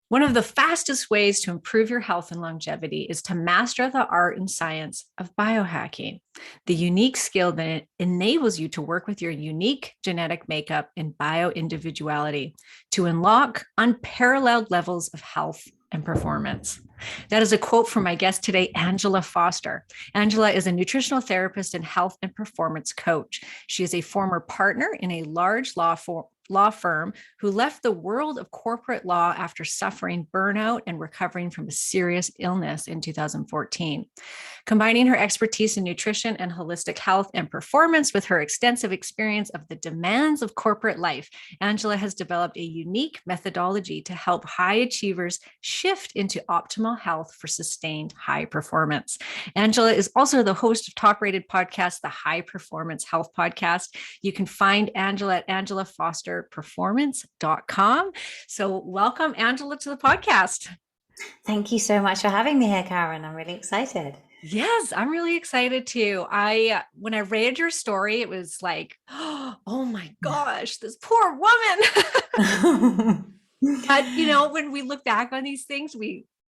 One of the fastest ways to improve your health and longevity is to master the art and science of biohacking, the unique skill that enables you to work with your unique genetic makeup and bioindividuality to unlock unparalleled levels of health and performance. That is a quote from my guest today, Angela Foster. Angela is a nutritional therapist and health and performance coach. She is a former partner in a large law firm who left the world of corporate law after suffering burnout and recovering from a serious illness in 2014. Combining her expertise in nutrition and holistic health and performance with her extensive experience of the demands of corporate life, Angela has developed a unique methodology to help high achievers shift into optimal health for sustained high performance. Angela is also the host of top-rated podcast, the High Performance Health Podcast. You can find Angela at angelafosterperformance.com. So welcome, Angela, to the podcast. Thank you so much for having me here, Karen. I'm really excited. Yes, I'm really excited too. When I read your story, it was like, oh my gosh, this poor woman. But when we look back on these things,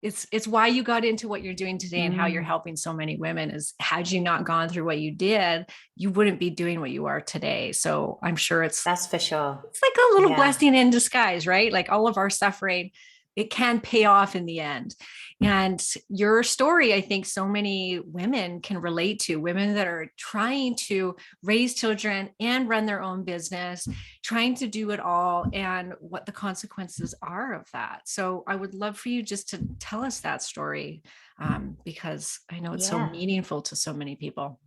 it's why you got into what you're doing today and how you're helping so many women. Is had you not gone through what you did, you wouldn't be doing what you are today. So I'm sure That's for sure. it's like a little Yeah. blessing in disguise, right? Like all of our suffering, it can pay off in the end. And your story, I think so many women can relate to, women that are trying to raise children and run their own business, trying to do it all, and what the consequences are of that. So I would love for you just to tell us that story, because I know it's so Yeah. meaningful to so many people.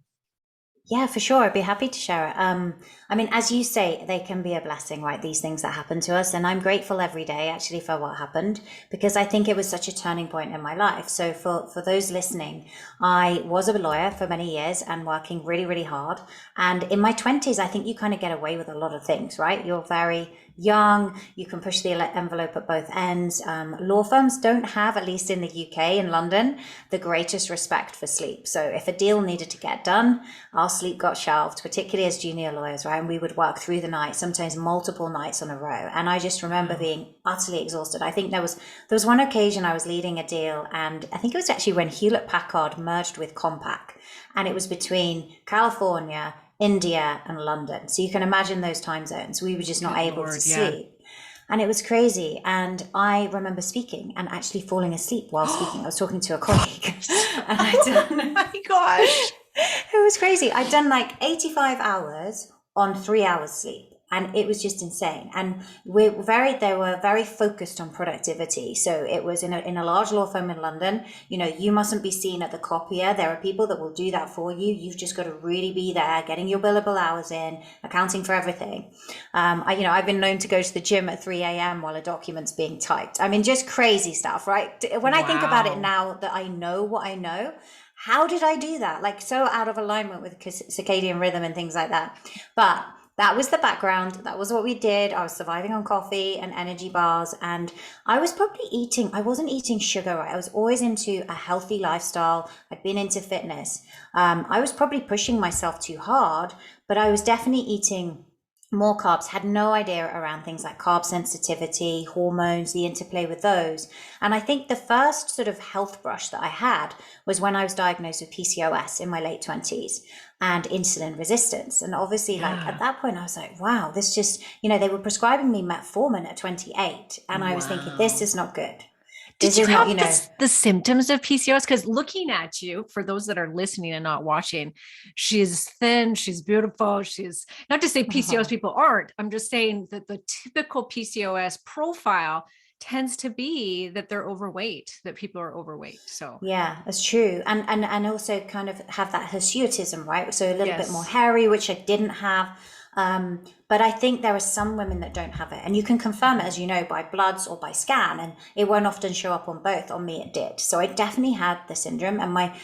Yeah, for sure. I'd be happy to share it. I mean, as you say, they can be a blessing, right? These things that happen to us. And I'm grateful every day actually for what happened because I think it was such a turning point in my life. So for those listening, I was a lawyer for many years and working really, really hard. And in my 20s, I think you kind of get away with a lot of things, right? You're very young, you can push the envelope at both ends. Law firms don't have, at least in the UK, in London, the greatest respect for sleep. So if a deal needed to get done, our sleep got shelved, particularly as junior lawyers, right? And we would work through the night, sometimes multiple nights on a row. And I just remember being utterly exhausted. I think there was one occasion I was leading a deal, and I think it was actually when Hewlett Packard merged with Compaq, and it was between California, India, and London. So you can imagine those time zones. We were just not able to sleep. And it was crazy. And I remember speaking and actually falling asleep while speaking. I was talking to a colleague. And Oh my gosh. It was crazy. I'd done like 85 hours on 3 hours sleep. And it was just insane. And they were very focused on productivity. So it was in a large law firm in London. You mustn't be seen at the copier. There are people that will do that for you. You've just got to really be there, getting your billable hours in, accounting for everything. I've been known to go to the gym at 3 a.m. while a document's being typed. I mean, just crazy stuff, right? When I think about it now that I know what I know, how did I do that? Like so out of alignment with circadian rhythm and things like that. But that was the background. That was what we did. I was surviving on coffee and energy bars. And I wasn't eating sugar, right? I was always into a healthy lifestyle. I'd been into fitness. I was probably pushing myself too hard, but I was definitely eating more carbs, had no idea around things like carb sensitivity, hormones, the interplay with those. And I think the first sort of health brush that I had was when I was diagnosed with PCOS in my late 20s and insulin resistance. And obviously, like at that point, I was like, wow, this just, they were prescribing me metformin at 28. And I was thinking, this is not good. Did you have the symptoms of PCOS? Because looking at you, for those that are listening and not watching, she's thin, she's beautiful. She's not to say PCOS people aren't. I'm just saying that the typical PCOS profile tends to be that they're overweight, that people are overweight. So yeah, that's true. And also kind of have that hirsutism, right? So a little bit more yes. hairy, which I didn't have. But I think there are some women that don't have it, and you can confirm it, as you know, by bloods or by scan, and it won't often show up on both. On me, it did. So I definitely had the syndrome, and my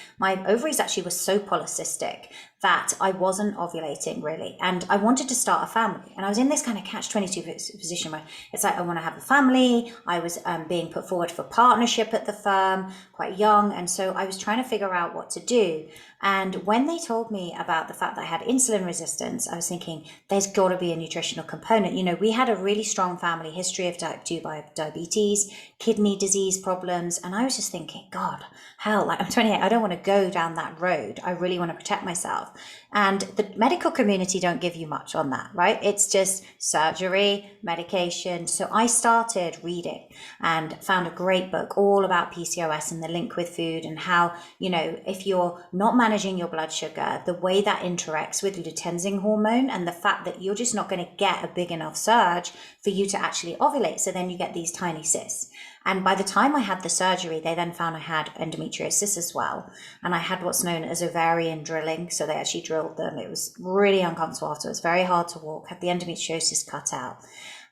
ovaries actually were so polycystic that I wasn't ovulating really, and I wanted to start a family, and I was in this kind of catch-22 position where it's like I want to have a family. I was being put forward for partnership at the firm, quite young, and so I was trying to figure out what to do. And when they told me about the fact that I had insulin resistance, I was thinking, there's got to be be a nutritional component. You know, we had a really strong family history of type 2 diabetes, kidney disease problems. And I was just thinking, God, hell, like I'm 28, I don't want to go down that road. I really want to protect myself. And the medical community don't give you much on that, right? It's just surgery, medication. So I started reading and found a great book all about PCOS and the link with food, and how, you know, if you're not managing your blood sugar, the way that interacts with luteinizing hormone, and the fact that you're just not going to get a big enough surge for you to actually ovulate. So then you get these tiny cysts. And by the time I had the surgery, they then found I had endometriosis as well. And I had what's known as ovarian drilling. So they actually drilled them. It was really uncomfortable after. It was very hard to walk, had the endometriosis cut out.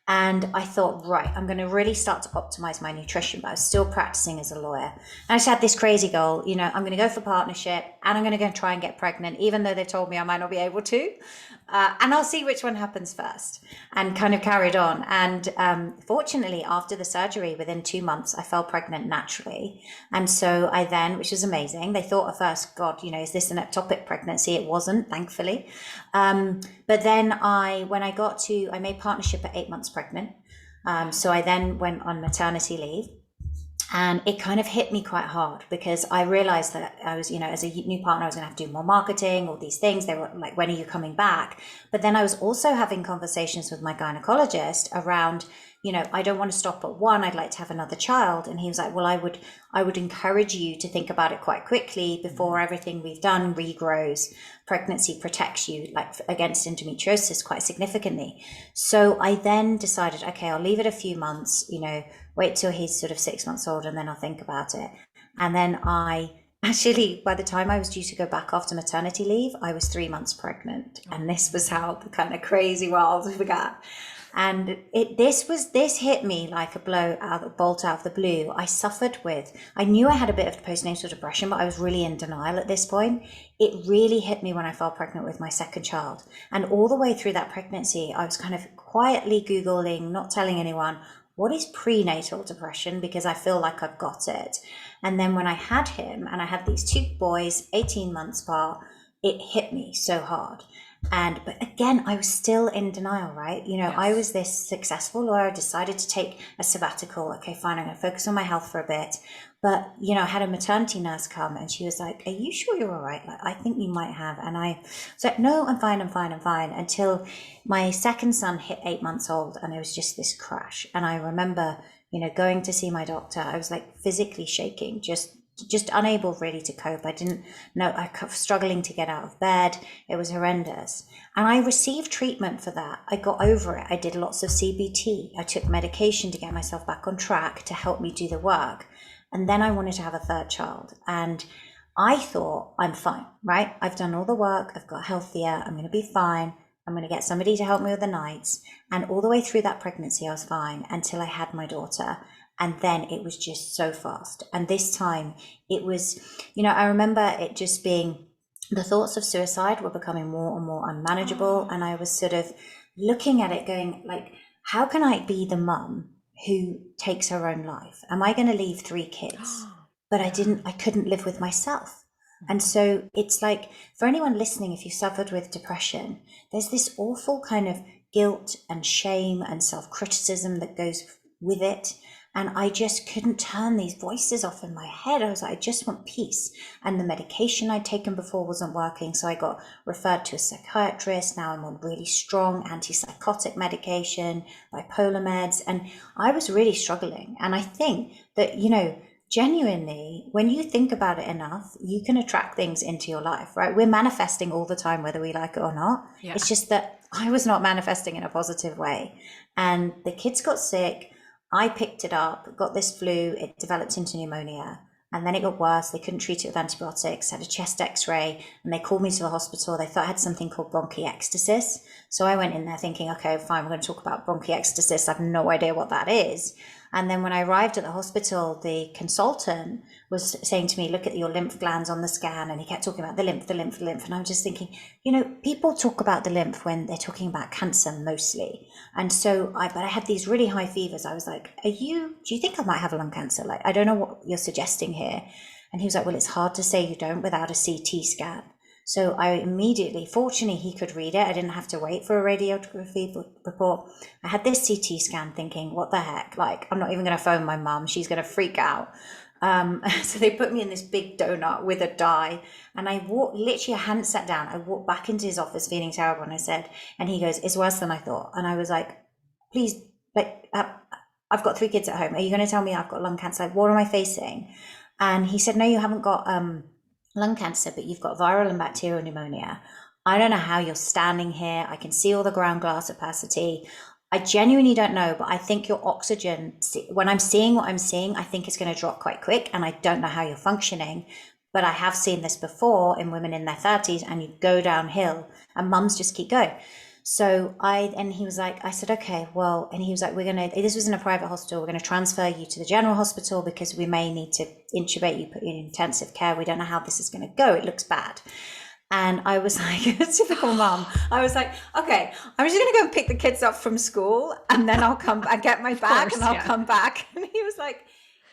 And I thought, right, I'm going to really start to optimize my nutrition, but I was still practicing as a lawyer. And I just had this crazy goal, you know, I'm going to go for partnership, and I'm going to go try and get pregnant, even though they told me I might not be able to. And I'll see which one happens first, and kind of carried on. And fortunately, after the surgery, within 2 months, I fell pregnant naturally. And so I then, which was amazing, they thought at first, God, you know, is this an ectopic pregnancy? It wasn't, thankfully. But then I made partnership at 8 months pregnant. So I then went on maternity leave. And it kind of hit me quite hard, because I realized that I was, you know, as a new partner, I was going to have to do more marketing, all these things. They were like, when are you coming back? But then I was also having conversations with my gynecologist around, you know, I don't want to stop at one. I'd like to have another child. And he was like, well, I would encourage you to think about it quite quickly before everything we've done regrows. Pregnancy protects you like against endometriosis quite significantly. So I then decided, okay, I'll leave it a few months, you know, wait till he's sort of 6 months old, and then I'll think about it. And then actually, by the time I was due to go back after maternity leave, I was 3 months pregnant. And this was how the kind of crazy world began. And this hit me like a bolt out of the blue. I knew I had a bit of postnatal depression, but I was really in denial at this point. It really hit me when I fell pregnant with my second child. And all the way through that pregnancy, I was kind of quietly Googling, not telling anyone, what is prenatal depression? Because I feel like I've got it. And then when I had him, and I had these 2 boys, 18 months apart, it hit me so hard. But again, I was still in denial, right? You know, yes. I was this successful lawyer. I decided to take a sabbatical. Okay, fine, I'm going to focus on my health for a bit. But, you know, I had a maternity nurse come, and she was like, are you sure you're all right? Like, I think you might have. And I was like, no, I'm fine. Until my second son hit 8 months old, and it was just this crash. And I remember, you know, going to see my doctor. I was like physically shaking, just unable really to cope. I didn't know, I was struggling to get out of bed. It was horrendous. And I received treatment for that. I got over it. I did lots of CBT. I took medication to get myself back on track to help me do the work. And then I wanted to have a third child. And I thought, I'm fine, right? I've done all the work. I've got healthier. I'm going to be fine. I'm going to get somebody to help me with the nights. And all the way through that pregnancy, I was fine until I had my daughter. And then it was just so fast. And this time it was, you know, I remember it just being, the thoughts of suicide were becoming more and more unmanageable. And I was sort of looking at it going like, how can I be the mum who takes her own life? Am I going to leave 3 kids? But I couldn't live with myself. And so it's like, for anyone listening, if you suffered with depression, there's this awful kind of guilt and shame and self-criticism that goes with it. And I just couldn't turn these voices off in my head. I was like, I just want peace. And the medication I'd taken before wasn't working. So I got referred to a psychiatrist. Now I'm on really strong antipsychotic medication, bipolar meds. And I was really struggling. And I think that, you know, genuinely, when you think about it enough, you can attract things into your life, right? We're manifesting all the time, whether we like it or not. Yeah. It's just that I was not manifesting in a positive way. And the kids got sick. I picked it up, got this flu, it developed into pneumonia, and then it got worse. They couldn't treat it with antibiotics, had a chest x-ray, and they called me to the hospital. They thought I had something called bronchiectasis. So I went in there thinking, okay, fine, we're going to talk about bronchiectasis. I have no idea what that is. And then when I arrived at the hospital, the consultant was saying to me, look at your lymph glands on the scan. And he kept talking about the lymph. And I'm just thinking, you know, people talk about the lymph when they're talking about cancer mostly. And so but I had these really high fevers. I was like, do you think I might have lung cancer? Like, I don't know what you're suggesting here. And he was like, well, it's hard to say you don't without a CT scan. So I immediately, fortunately, he could read it. I didn't have to wait for a radiography report. I had this CT scan thinking, what the heck? Like, I'm not even going to phone my mum. She's going to freak out. So they put me in this big donut with a dye, and I walked, literally, I hadn't sat down. I walked back into his office feeling terrible, and I said, and he goes, it's worse than I thought. And I was like, please, like, I've got 3 kids at home. Are you going to tell me I've got lung cancer? Like, what am I facing? And he said, no, you haven't got lung cancer, but you've got viral and bacterial pneumonia. I don't know how you're standing here. I can see all the ground glass opacity. I genuinely don't know, but I think your oxygen, when I'm seeing what I'm seeing, I think it's going to drop quite quick. And I don't know how you're functioning, but I have seen this before in women in their 30s, and you go downhill and mums just keep going. So and he was like, I said, okay, well, and he was like, this was in a private hospital. We're going to transfer you to the general hospital because we may need to intubate you, put you in intensive care. We don't know how this is going to go. It looks bad. And I was like, typical mom. I was like, okay, I'm just going to go and pick the kids up from school, and then I'll come and get my bag, and I'll come back. And he was like,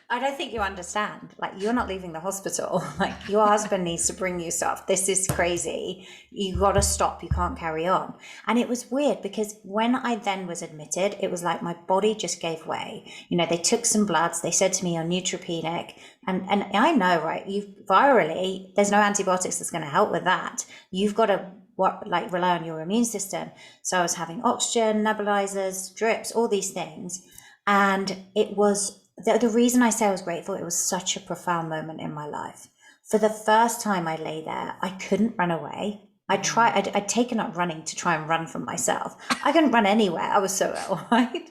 I don't think you understand. Like, you're not leaving the hospital. Like, your husband needs to bring you stuff. This is crazy. You got to stop. You can't carry on. And it was weird because when I then was admitted, it was like my body just gave way. You know, they took some bloods. They said to me, you're neutropenic. And I know, right? Virally, there's no antibiotics that's going to help with that. You've got to rely on your immune system. So I was having oxygen, nebulizers, drips, all these things. And it was, the reason I say I was grateful, it was such a profound moment in my life. For the first time I lay there, I couldn't run away. I'd taken up running to try and run from myself. I couldn't run anywhere. I was so ill, right?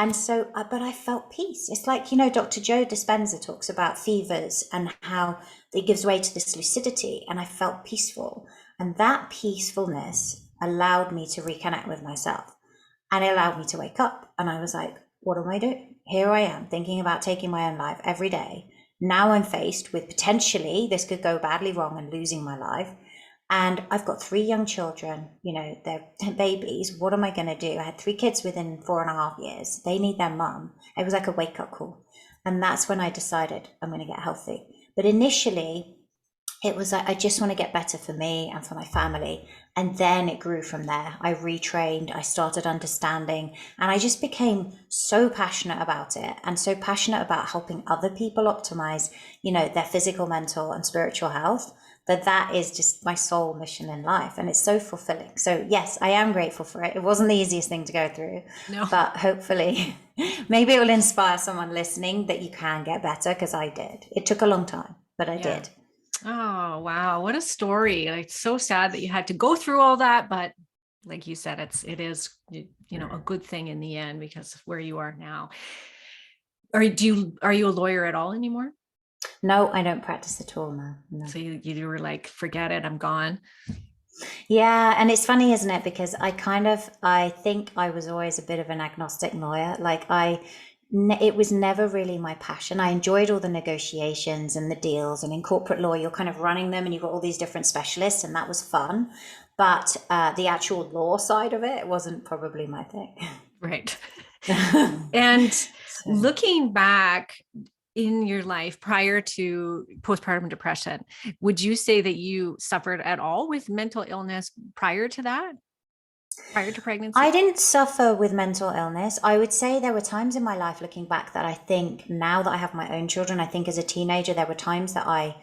And so, but I felt peace. It's like, Dr. Joe Dispenza talks about fevers and how it gives way to this lucidity. And I felt peaceful. And that peacefulness allowed me to reconnect with myself. And it allowed me to wake up. And I was like, what am I doing? Here I am thinking about taking my own life every day. Now I'm faced with potentially this could go badly wrong and losing my life. And I've got 3 young children, they're babies. What am I going to do? I had 3 kids within 4.5 years. They need their mum. It was like a wake up call. And that's when I decided I'm going to get healthy. But initially, it was like, I just want to get better for me and for my family. And then it grew from there. I retrained, I started understanding, and I just became so passionate about it and so passionate about helping other people optimize, their physical, mental, and spiritual health. That is just my sole mission in life. And it's so fulfilling. So yes, I am grateful for it. It wasn't the easiest thing to go through, but hopefully maybe it will inspire someone listening that you can get better, because I did. It took a long time, but I did. Oh, wow. What a story. Like, so sad that you had to go through all that, but like you said, it is, a good thing in the end because of where you are now. Are you a lawyer at all anymore? No, I don't practice at all now. No. So you were like, forget it, I'm gone. Yeah. And it's funny, isn't it? Because I think I was always a bit of an agnostic lawyer. Like it was never really my passion. I enjoyed all the negotiations and the deals, and in corporate law, you're kind of running them and you've got all these different specialists, and that was fun. But the actual law side of it wasn't probably my thing. Right. And looking back in your life prior to postpartum depression, would you say that you suffered at all with mental illness prior to that? Prior to pregnancy? I didn't suffer with mental illness. I would say there were times in my life looking back that I think, now that I have my own children, I think as a teenager, there were times that I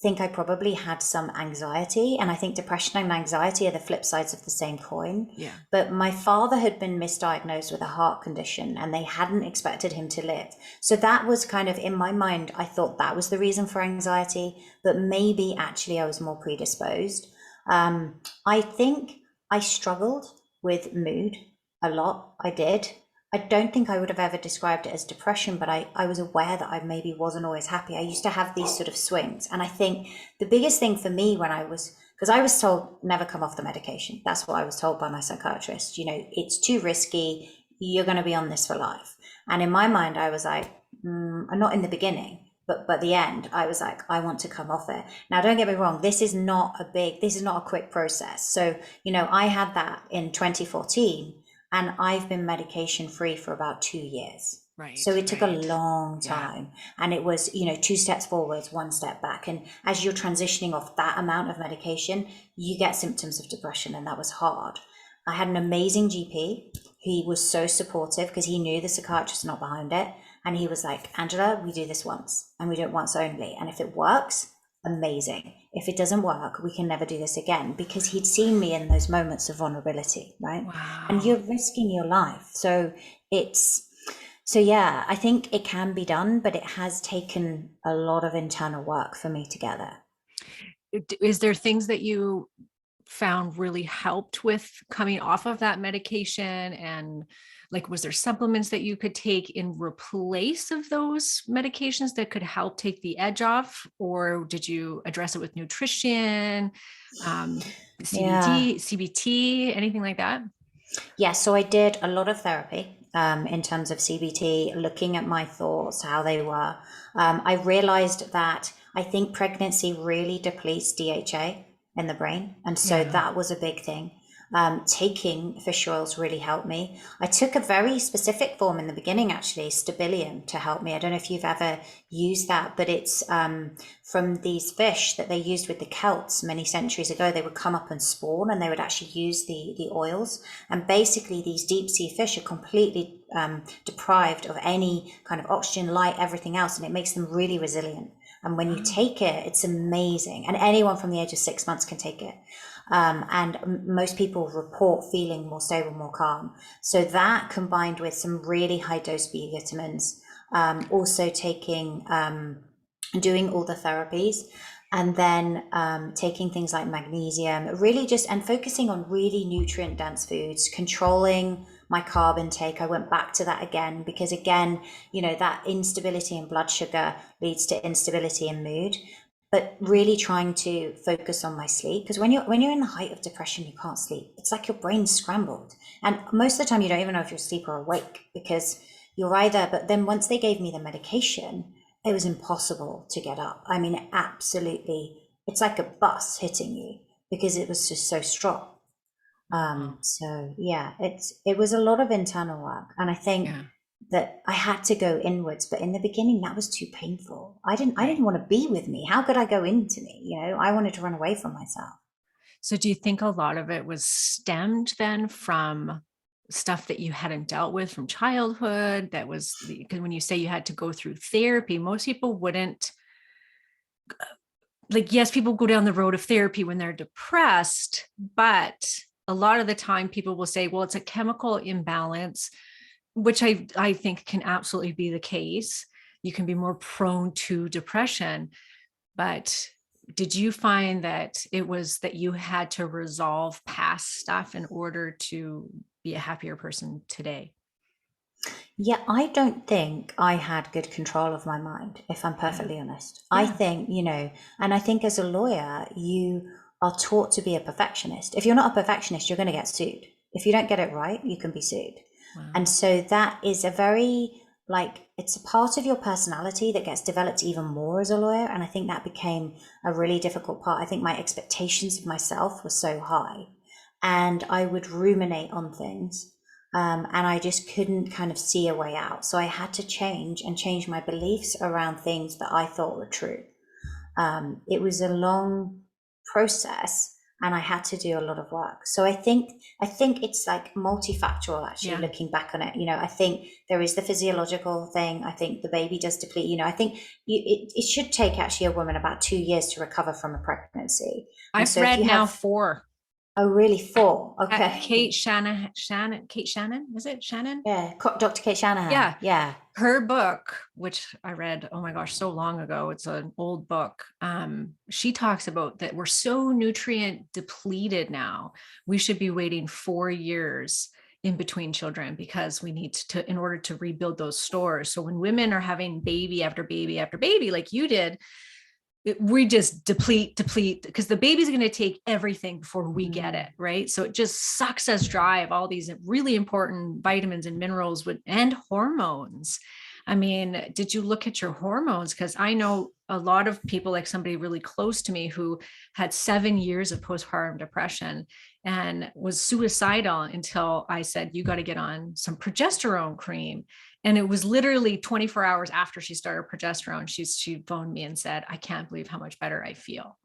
think I probably had some anxiety. And I think depression and anxiety are the flip sides of the same coin. Yeah. But my father had been misdiagnosed with a heart condition and they hadn't expected him to live. So that was kind of, in my mind, I thought that was the reason for anxiety, but maybe actually I was more predisposed. I think I struggled with mood a lot. I did. I don't think I would have ever described it as depression, but I was aware that I maybe wasn't always happy. I used to have these sort of swings. And I think the biggest thing for me because I was told never come off the medication. That's what I was told by my psychiatrist. It's too risky. You're going to be on this for life. And in my mind, I was like, not in the beginning. But by the end, I was like, I want to come off it. Now, don't get me wrong. This is not a quick process. So, I had that in 2014 and I've been medication free for about 2 years. So Right. it took a Right. long Yeah. time. And it was, two steps forwards, one step back. And as you're transitioning off that amount of medication, you get symptoms of depression. And that was hard. I had an amazing GP. He was so supportive because he knew the psychiatrist was not behind it. And he was like, Angela, we do this once and we do it once only. And if it works, amazing. If it doesn't work, we can never do this again, because he'd seen me in those moments of vulnerability, right? And Wow. you're risking your life. It's, so yeah, I think it can be done, but it has taken a lot of internal work for me to get there. Is there things that you found really helped with coming off of that medication? And like, was there supplements that you could take in replace of those medications that could help take the edge off? Or did you address it with nutrition, Yeah. CBT, anything like that? Yeah, so I did a lot of therapy in terms of CBT, looking at my thoughts, how they were. I realized that I think pregnancy really depletes DHA in the brain. And so Yeah. that was a big thing. Taking fish oils really helped me. I took a very specific form in the beginning, actually, Stabilium, to help me. I don't know if you've ever used that, but it's from these fish that they used with the Celts many centuries ago. They would come up and spawn, and they would actually use the oils. And basically, these deep sea fish are completely deprived of any kind of oxygen, light, everything else, and it makes them really resilient. And when you Oh, take it, it's amazing. And anyone from the age of 6 months can take it. And most people report feeling more stable, more calm. So that, combined with some really high dose B vitamins, also taking, doing all the therapies, and then taking things like magnesium, really just, and focusing on really nutrient dense foods, controlling my carb intake. I went back to that again because, again, that instability in blood sugar leads to instability in mood. But really trying to focus on my sleep, because when you're in the height of depression, you can't sleep. It's like your brain's scrambled, and most of the time you don't even know if you're asleep or awake, because you're either. But then once they gave me the medication, it was impossible to get up. I mean, absolutely, it's like a bus hitting you because it was just so strong. wow. So yeah, it was a lot of internal work, and I think Yeah. that I had to go inwards. But in the beginning, that was too painful. I didn't Right. want to be with me. How could I go into me? I wanted to run away from myself. So do you think a lot of it was stemmed then from stuff that you hadn't dealt with from childhood? That was because when you say you had to go through therapy, most people wouldn't, like, yes, people go down the road of therapy when they're depressed, but a lot of the time people will say, well, it's a chemical imbalance, which I think can absolutely be the case. You can be more prone to depression. But did you find that it was that you had to resolve past stuff in order to be a happier person today? Yeah, I don't think I had good control of my mind, if I'm Yeah. perfectly honest. I Yeah. think, and I think as a lawyer, you are taught to be a perfectionist. If you're not a perfectionist, you're going to get sued. If you don't get it right, you can be sued. And Wow. so that is a very, like, it's a part of your personality that gets developed even more as a lawyer. And I think that became a really difficult part. I think my expectations of myself were so high, and I would ruminate on things. And I just couldn't kind of see a way out. So I had to change my beliefs around things that I thought were true. It was a long process, and I had to do a lot of work. So I think it's like multifactorial, actually, Yeah. looking back on it. I think there is the physiological thing. I think the baby does deplete. I think it should take actually a woman about 2 years to recover from a pregnancy. And I've so if read you now have, 4. oh, really, four? Okay. Kate Shannon, is it Shannon? Yeah, Dr. Kate Shanahan. Yeah. Yeah. Her book, which I read, oh my gosh, so long ago, it's an old book. She talks about that we're so nutrient depleted now. We should be waiting 4 years in between children because we need to, in order to rebuild those stores. So when women are having baby after baby after baby, like you did, we just deplete because the baby's going to take everything before we get it, Mm. right? So it just sucks us dry of all these really important vitamins and minerals and hormones. I mean, did you look at your hormones? Because I know a lot of people, like somebody really close to me who had 7 years of postpartum depression and was suicidal until I said, you got to get on some progesterone cream. And it was literally 24 hours after she started progesterone. She phoned me and said, I can't believe how much better I feel.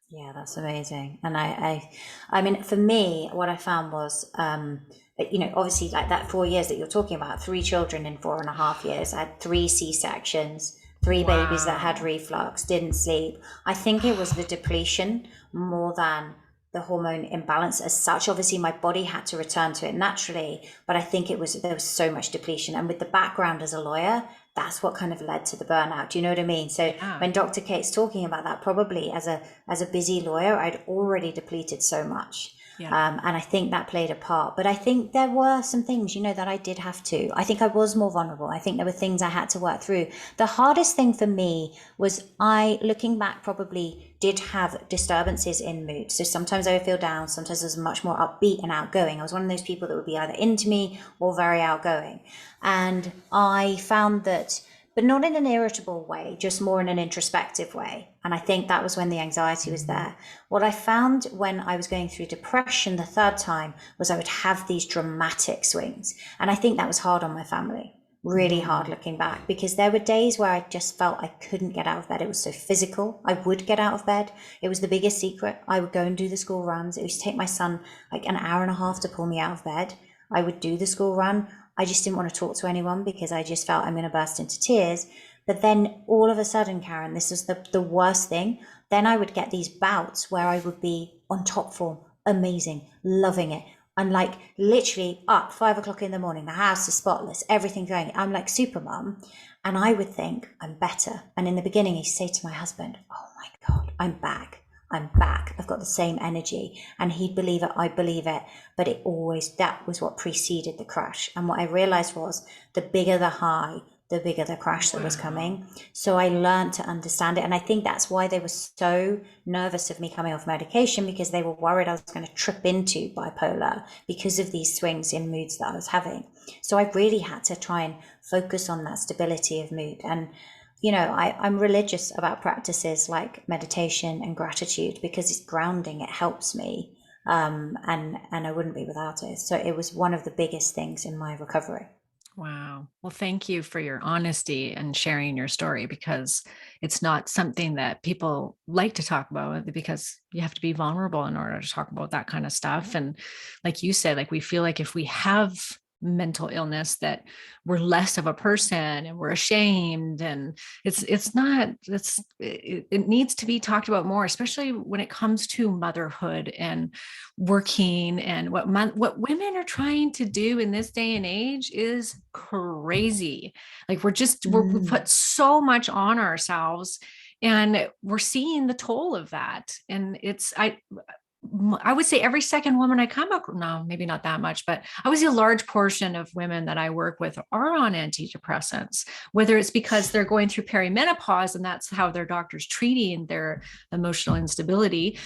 Yeah, that's amazing. And I mean, for me, what I found was, obviously, like that 4 years that you're talking about, 3 children in 4.5 years. I had 3 C-sections, 3 babies that had Wow. reflux, didn't sleep. I think it was the depletion more than the hormone imbalance as such. Obviously, my body had to return to it naturally, but I think there was so much depletion. And with the background as a lawyer, that's what kind of led to the burnout. Do you know what I mean? So Yeah. when Dr. Kate's talking about that, probably as a busy lawyer, I'd already depleted so much. Yeah. And I think that played a part. But I think there were some things, that I did have to. I think I was more vulnerable. I think there were things I had to work through. The hardest thing for me was looking back, probably did have disturbances in mood. So sometimes I would feel down. Sometimes I was much more upbeat and outgoing. I was one of those people that would be either into me or very outgoing. And I found that, but not in an irritable way, just more in an introspective way. And I think that was when the anxiety was there. What I found when I was going through depression the third time was I would have these dramatic swings. And I think that was hard on my family, really hard looking back, because there were days where I just felt I couldn't get out of bed. It was so physical. I would get out of bed. It was the biggest secret. I would go and do the school runs. It used to take my son like an hour and a half to pull me out of bed. I would do the school run. I just didn't want to talk to anyone because I just felt I'm going to burst into tears. But then all of a sudden, Karen, this is the worst thing. Then I would get these bouts where I would be on top form, amazing, loving it. I'm like literally up 5 o'clock in the morning. The house is spotless, everything going. I'm like super mum. And I would think I'm better. And in the beginning, I used to say to my husband, oh my God, I'm back. I'm back. I've got the same energy. And he'd believe it. I believe it. But that was what preceded the crash. And what I realized was the bigger the high, the bigger the crash that was Wow. coming. So I learned to understand it. And I think that's why they were so nervous of me coming off medication, because they were worried I was going to trip into bipolar because of these swings in moods that I was having. So I really had to try and focus on that stability of mood. And I'm religious about practices like meditation and gratitude because it's grounding. It helps me, and I wouldn't be without it. So it was one of the biggest things in my recovery. Wow. Well, thank you for your honesty and sharing your story, because it's not something that people like to talk about, because you have to be vulnerable in order to talk about that kind of stuff. And like you said, like we feel like if we have mental illness that we're less of a person and we're ashamed, and it needs to be talked about more, especially when it comes to motherhood and working. And what women are trying to do in this day and age is crazy. Like we put Mm. so much on ourselves, and we're seeing the toll of that. And I would say every second woman I come up, no, maybe not that much, but I would say a large portion of women that I work with are on antidepressants, whether it's because they're going through perimenopause and that's how their doctor's treating their emotional instability,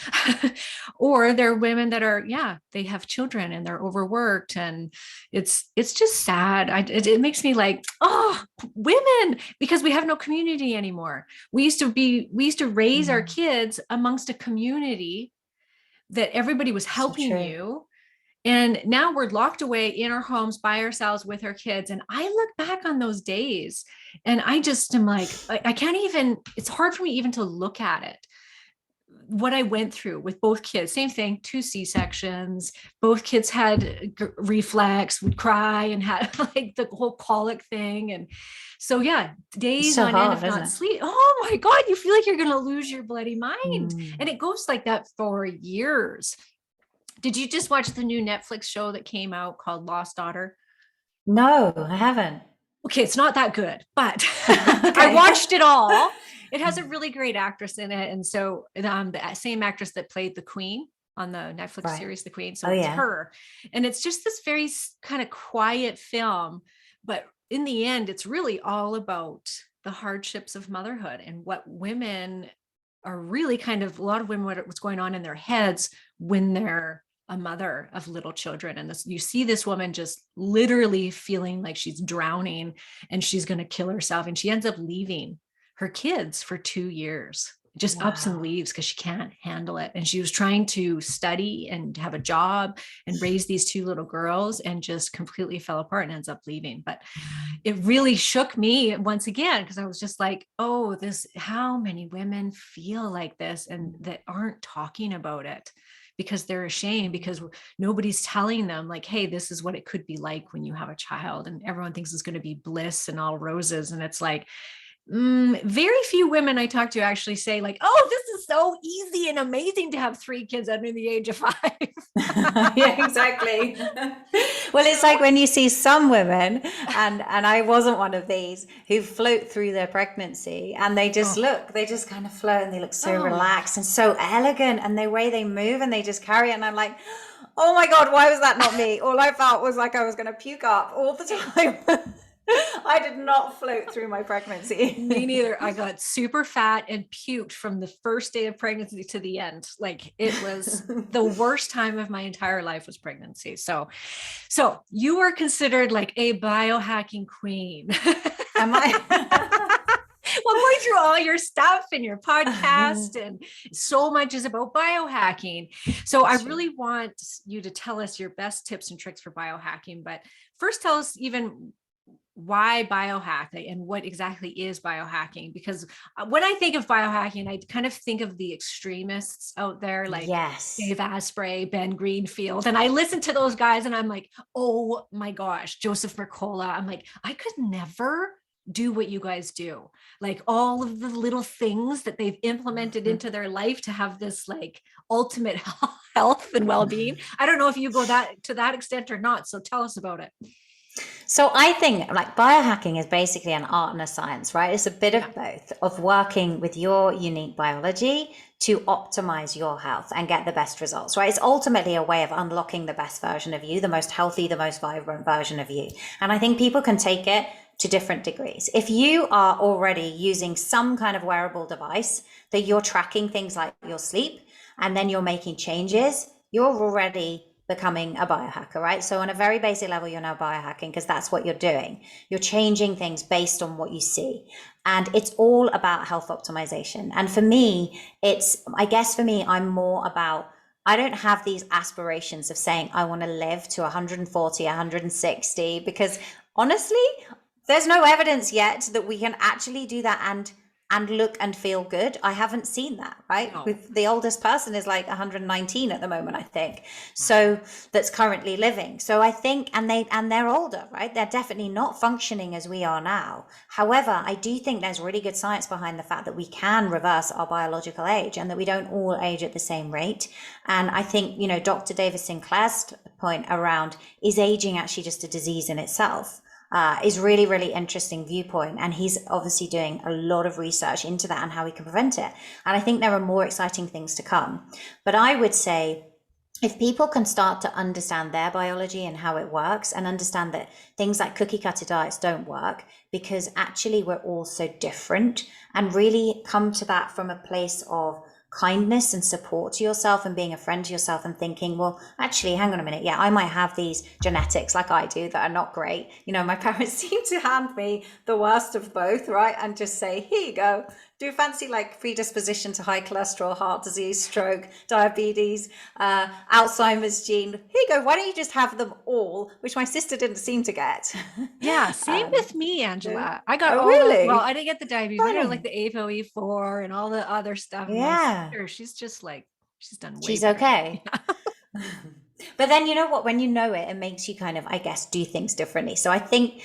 or they're women that are, yeah, they have children and they're overworked. And it's just sad. It makes me like, oh, women, because we have no community anymore. We used to raise our Mm. kids amongst a community that everybody was So helping true. you. And now we're locked away in our homes by ourselves with our kids. And I look back on those days and I just am like, I can't even, it's hard for me even to look at it. What I went through with both kids, same thing, 2 C-sections. Both kids had reflex, would cry and had like the whole colic thing. And so, yeah, It's days so on end, hard, if isn't not it? sleep. Oh my God, you feel like you're going to lose your bloody mind. And Mm. it goes like that for years. Did you just watch the new Netflix show that came out called Lost Daughter? No, I haven't. Okay, it's not that good, but I Okay. watched it all. It has a really great actress in it. And so the same actress that played the Queen on the Netflix Right. series, The Queen. Oh So it's yeah. her. And it's just this very kind of quiet film. But in the end, it's really all about the hardships of motherhood and what women are really kind of, a lot of women, what's going on in their heads when they're a mother of little children. And you see this woman just literally feeling like she's drowning and she's going to kill herself. And she ends up leaving her kids for 2 years. just ups and Wow. leaves because she can't handle it. And she was trying to study and have a job and raise these two little girls and just completely fell apart and ends up leaving. But it really shook me once again because I was just like, oh, this, how many women feel like this and that aren't talking about it because they're ashamed, because nobody's telling them like, hey, this is what it could be like when you have a child, and everyone thinks it's going to be bliss and all roses. And it's like, very few women I talk to actually say like, oh, this is so easy and amazing to have three kids under the age of 5. Yeah, exactly. Well, it's like when you see some women, and I wasn't one of these, who float through their pregnancy and they just Oh, look, they just kind of float and they look so oh, relaxed and so elegant, and the way they move and they just carry it. And I'm like, oh my God, why was that not me? All I felt was like I was going to puke up all the time. I did not float through my pregnancy. me neither. I got super fat and puked from the first day of pregnancy to the end. Like it was the worst time of my entire life was pregnancy. So you were considered like a biohacking queen. Am I? Well, going through all your stuff and your podcast, and so much is about biohacking. So I That's true. really want you to tell us your best tips and tricks for biohacking. But first, tell us even why biohack and what exactly is biohacking, because when I think of biohacking, I kind of think of the extremists out there like Yes. Dave Asprey, Ben Greenfield, and I listen to those guys and I'm like, oh my gosh, Joseph Mercola. I'm like, I could never do what you guys do, like all of the little things that they've implemented into their life to have this like ultimate health and well-being. I don't know if you go that to that extent or not, so tell us about it. So I think like biohacking is basically an art and a science, right? It's a bit Yeah. of both, of working with your unique biology to optimize your health and get the best results, right? It's ultimately a way of unlocking the best version of you, the most healthy, the most vibrant version of you. And I think people can take it to different degrees. If you are already using some kind of wearable device that you're tracking things like your sleep, and then you're making changes, you're already becoming a biohacker, right? So on a very basic level, you're now biohacking because that's what you're doing. You're changing things based on what you see. And it's all about health optimization. And for me, I guess for me, I'm more about, I don't have these aspirations of saying I want to live to 140, 160, because honestly, there's no evidence yet that we can actually do that and look and feel good. I haven't seen that, right? No. With the oldest person is like 119 at the moment, I think. Wow. So that's currently living. So I think, and they're older, right? They're definitely not functioning as we are now. However, I do think there's really good science behind the fact that we can reverse our biological age and that we don't all age at the same rate. And I think, Dr. David Sinclair's point around, is aging actually just a disease in itself? Is really, really interesting viewpoint. And he's obviously doing a lot of research into that and how we can prevent it. And I think there are more exciting things to come. But I would say, if people can start to understand their biology and how it works, and understand that things like cookie cutter diets don't work because actually we're all so different, and really come to that from a place of kindness and support to yourself and being a friend to yourself, and thinking, well, actually, hang on a minute. Yeah, I might have these genetics like I do that are not great. My parents seem to hand me the worst of both, right? And just say, here you go. Do you fancy like predisposition to high cholesterol, heart disease, stroke, diabetes, Alzheimer's gene? Here you go. Why don't you just have them all, which my sister didn't seem to get. Yeah, same um, with me, yeah. Angela. I got Oh, all the, well, really? I didn't get the diabetes, but I got like Funny. the ApoE4 and all the other stuff. And my Yeah. sister, she's just like, she's done way She's better than okay. me. But then you know what? When you know it, it makes you kind of, I guess, do things differently. So I think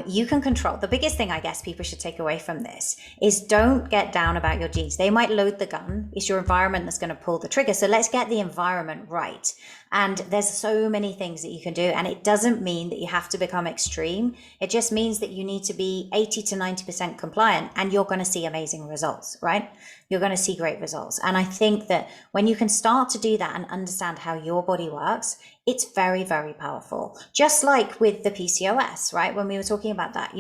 you can control. The biggest thing I guess people should take away from this is, don't get down about your genes. They might load the gun. It's your environment that's going to pull the trigger. So let's get the environment right. And there's so many things that you can do. And it doesn't mean that you have to become extreme. It just means that you need to be 80 to 90% compliant, and you're going to see amazing results, right? You're going to see great results. And I think that when you can start to do that and understand how your body works, it's very, very powerful. Just like with the PCOS, right? When we were talking about that,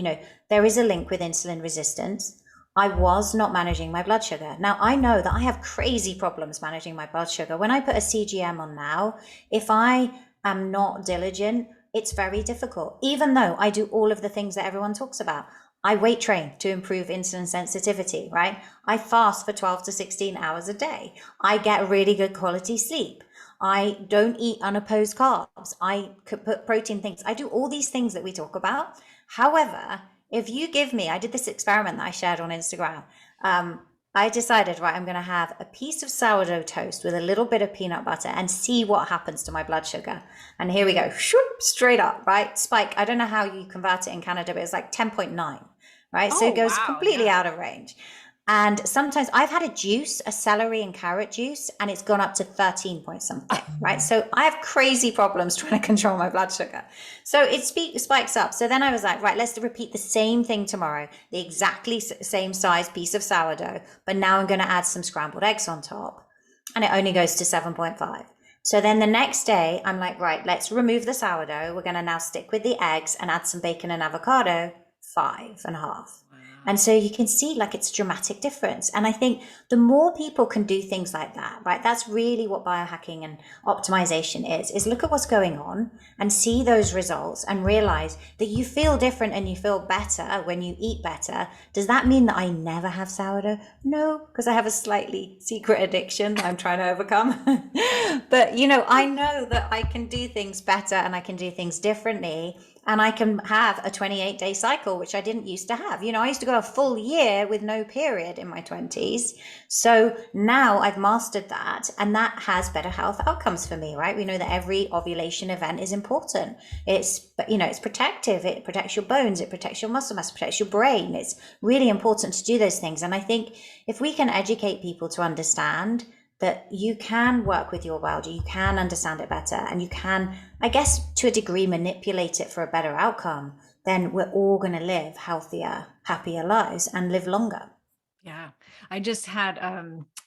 there is a link with insulin resistance. I was not managing my blood sugar. Now I know that I have crazy problems managing my blood sugar. When I put a CGM on now, if I am not diligent, it's very difficult, even though I do all of the things that everyone talks about. I weight train to improve insulin sensitivity, right? I fast for 12 to 16 hours a day. I get really good quality sleep. I don't eat unopposed carbs. I could put protein things. I do all these things that we talk about. However, if you give me, I did this experiment that I shared on Instagram. I decided, right, I'm going to have a piece of sourdough toast with a little bit of peanut butter and see what happens to my blood sugar. And here we go, shoop, straight up, right? Spike. I don't know how you convert it in Canada, but it's like 10.9, right? So it goes completely out of range. And sometimes I've had a celery and carrot juice, and it's gone up to 13 point something, right? So I have crazy problems trying to control my blood sugar. So it spikes up. So then I was like, right, let's repeat the same thing tomorrow, the exactly same size piece of sourdough, but now I'm going to add some scrambled eggs on top. And it only goes to 7.5. So then the next day, I'm like, right, let's remove the sourdough. We're going to now stick with the eggs and add some bacon and avocado, 5.5. And so you can see like it's a dramatic difference. And I think the more people can do things like that, right? That's really what biohacking and optimization is look at what's going on and see those results and realize that you feel different and you feel better when you eat better. Does that mean that I never have sourdough? No, because I have a slightly secret addiction that I'm trying to overcome. But, I know that I can do things better and I can do things differently. And I can have a 28-day cycle, which I didn't used to have. I used to go a full year with no period in my 20s. So now I've mastered that, and that has better health outcomes for me, right? We know that every ovulation event is important. It's protective. It protects your bones. It protects your muscle mass, protects your brain. It's really important to do those things. And I think if we can educate people to understand that you can work with your biology, you can understand it better, and you can, I guess, to a degree, manipulate it for a better outcome, then we're all going to live healthier, happier lives and live longer. Yeah. I just had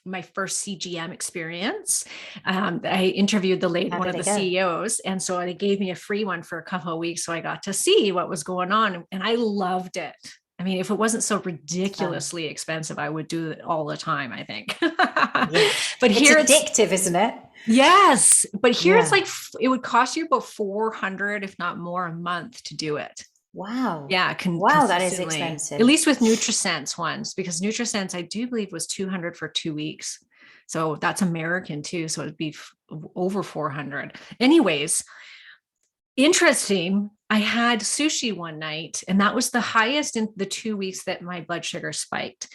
my first Cgm experience. I interviewed one of the CEOs. And so they gave me a free one for a couple of weeks. So I got to see what was going on, and I loved it. I mean, if it wasn't so ridiculously expensive, I would do it all the time, I think. Yeah. But here it's addictive, isn't it? Yes. But here it's like, it would cost you about $400, if not more, a month to do it. Wow. Yeah. Wow, that is expensive. At least with NutriSense ones, because NutriSense, I do believe, was $200 for 2 weeks. So that's American too. So it'd be over 400. Anyways, interesting. I had sushi one night, and that was the highest in the 2 weeks that my blood sugar spiked.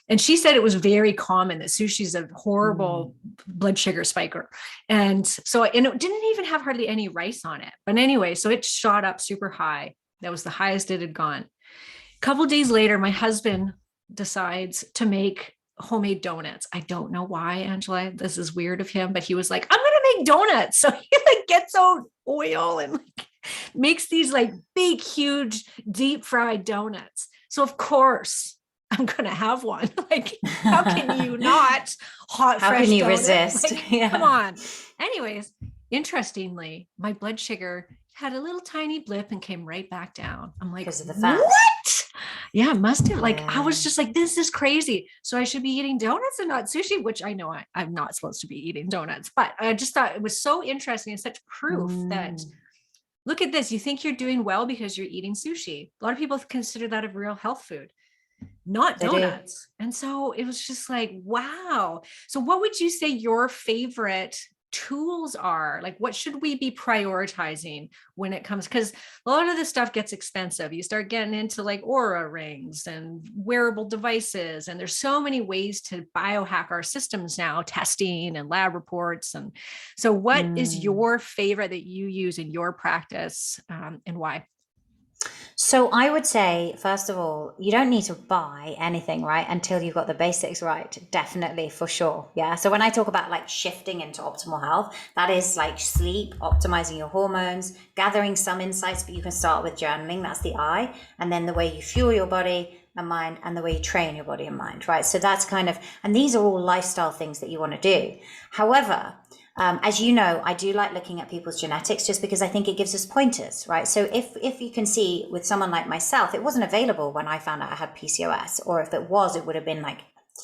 And she said it was very common that sushi is a horrible blood sugar spiker. And so, and it didn't even have hardly any rice on it. But anyway, so it shot up super high. That was the highest it had gone. A couple of days later, my husband decides to make homemade donuts. I don't know why, Angela. This is weird of him, but he was like, I'm going to make donuts. So he gets out oil and makes these big, huge, deep fried donuts. So of course I'm going to have one. How can you not? How can you resist? Come on. Anyways, interestingly, my blood sugar had a little tiny blip and came right back down. I'm like, because of the fat. What? Yeah, it must have. I was just like, this is crazy. So I should be eating donuts and not sushi, which I know I'm not supposed to be eating donuts. But I just thought it was so interesting and such proof that, look at this. You think you're doing well because you're eating sushi. A lot of people consider that a real health food, not donuts. And so it was just like, wow. So what would you say your favorite tools are? What should we be prioritizing when it comes? Because a lot of this stuff gets expensive. You start getting into Aura rings and wearable devices, and there's so many ways to biohack our systems now, testing and lab reports. And so what is your favorite that you use in your practice, and why? So I would say, first of all, you don't need to buy anything, right, until you've got the basics right. Definitely, for sure. Yeah. So when I talk about shifting into optimal health, that is sleep, optimizing your hormones, gathering some insights, but you can start with journaling. That's the I. And then the way you fuel your body and mind, and the way you train your body and mind, right? So that's and these are all lifestyle things that you want to do. However, as you know, I do like looking at people's genetics just because I think it gives us pointers, right? So if you can see with someone like myself, it wasn't available when I found out I had PCOS, or if it was, it would have been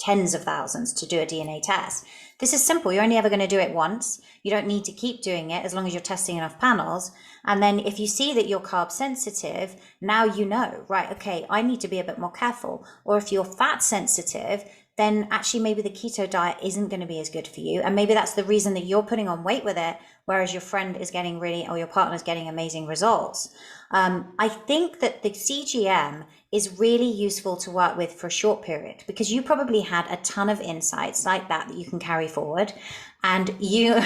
tens of thousands to do a DNA test. This is simple. You're only ever going to do it once. You don't need to keep doing it as long as you're testing enough panels. And then if you see that you're carb sensitive, now you know, right, okay, I need to be a bit more careful. Or if you're fat sensitive, then actually maybe the keto diet isn't going to be as good for you. And maybe that's the reason that you're putting on weight with it, whereas your friend is getting or your partner's getting amazing results. I think that the CGM is really useful to work with for a short period, because you probably had a ton of insights like that you can carry forward. And you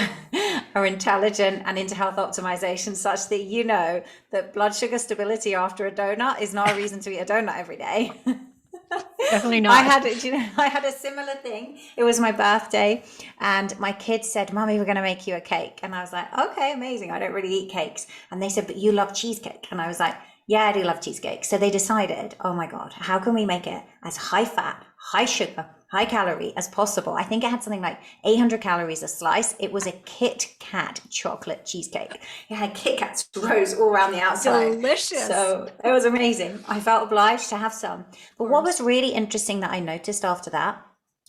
are intelligent and into health optimization such that you know that blood sugar stability after a donut is not a reason to eat a donut every day. Definitely not. I had a similar thing. It was my birthday and my kids said, Mommy, we're going to make you a cake. And I was like, okay, amazing. I don't really eat cakes. And they said, but you love cheesecake. And I was like, yeah, I do love cheesecake. So they decided, oh my God, how can we make it as high fat, high sugar, high calorie as possible? I think it had something like 800 calories a slice. It was a Kit Kat chocolate cheesecake. It had Kit Kats rows all around the outside. Delicious. So it was amazing. I felt obliged to have some. But what was really interesting that I noticed after that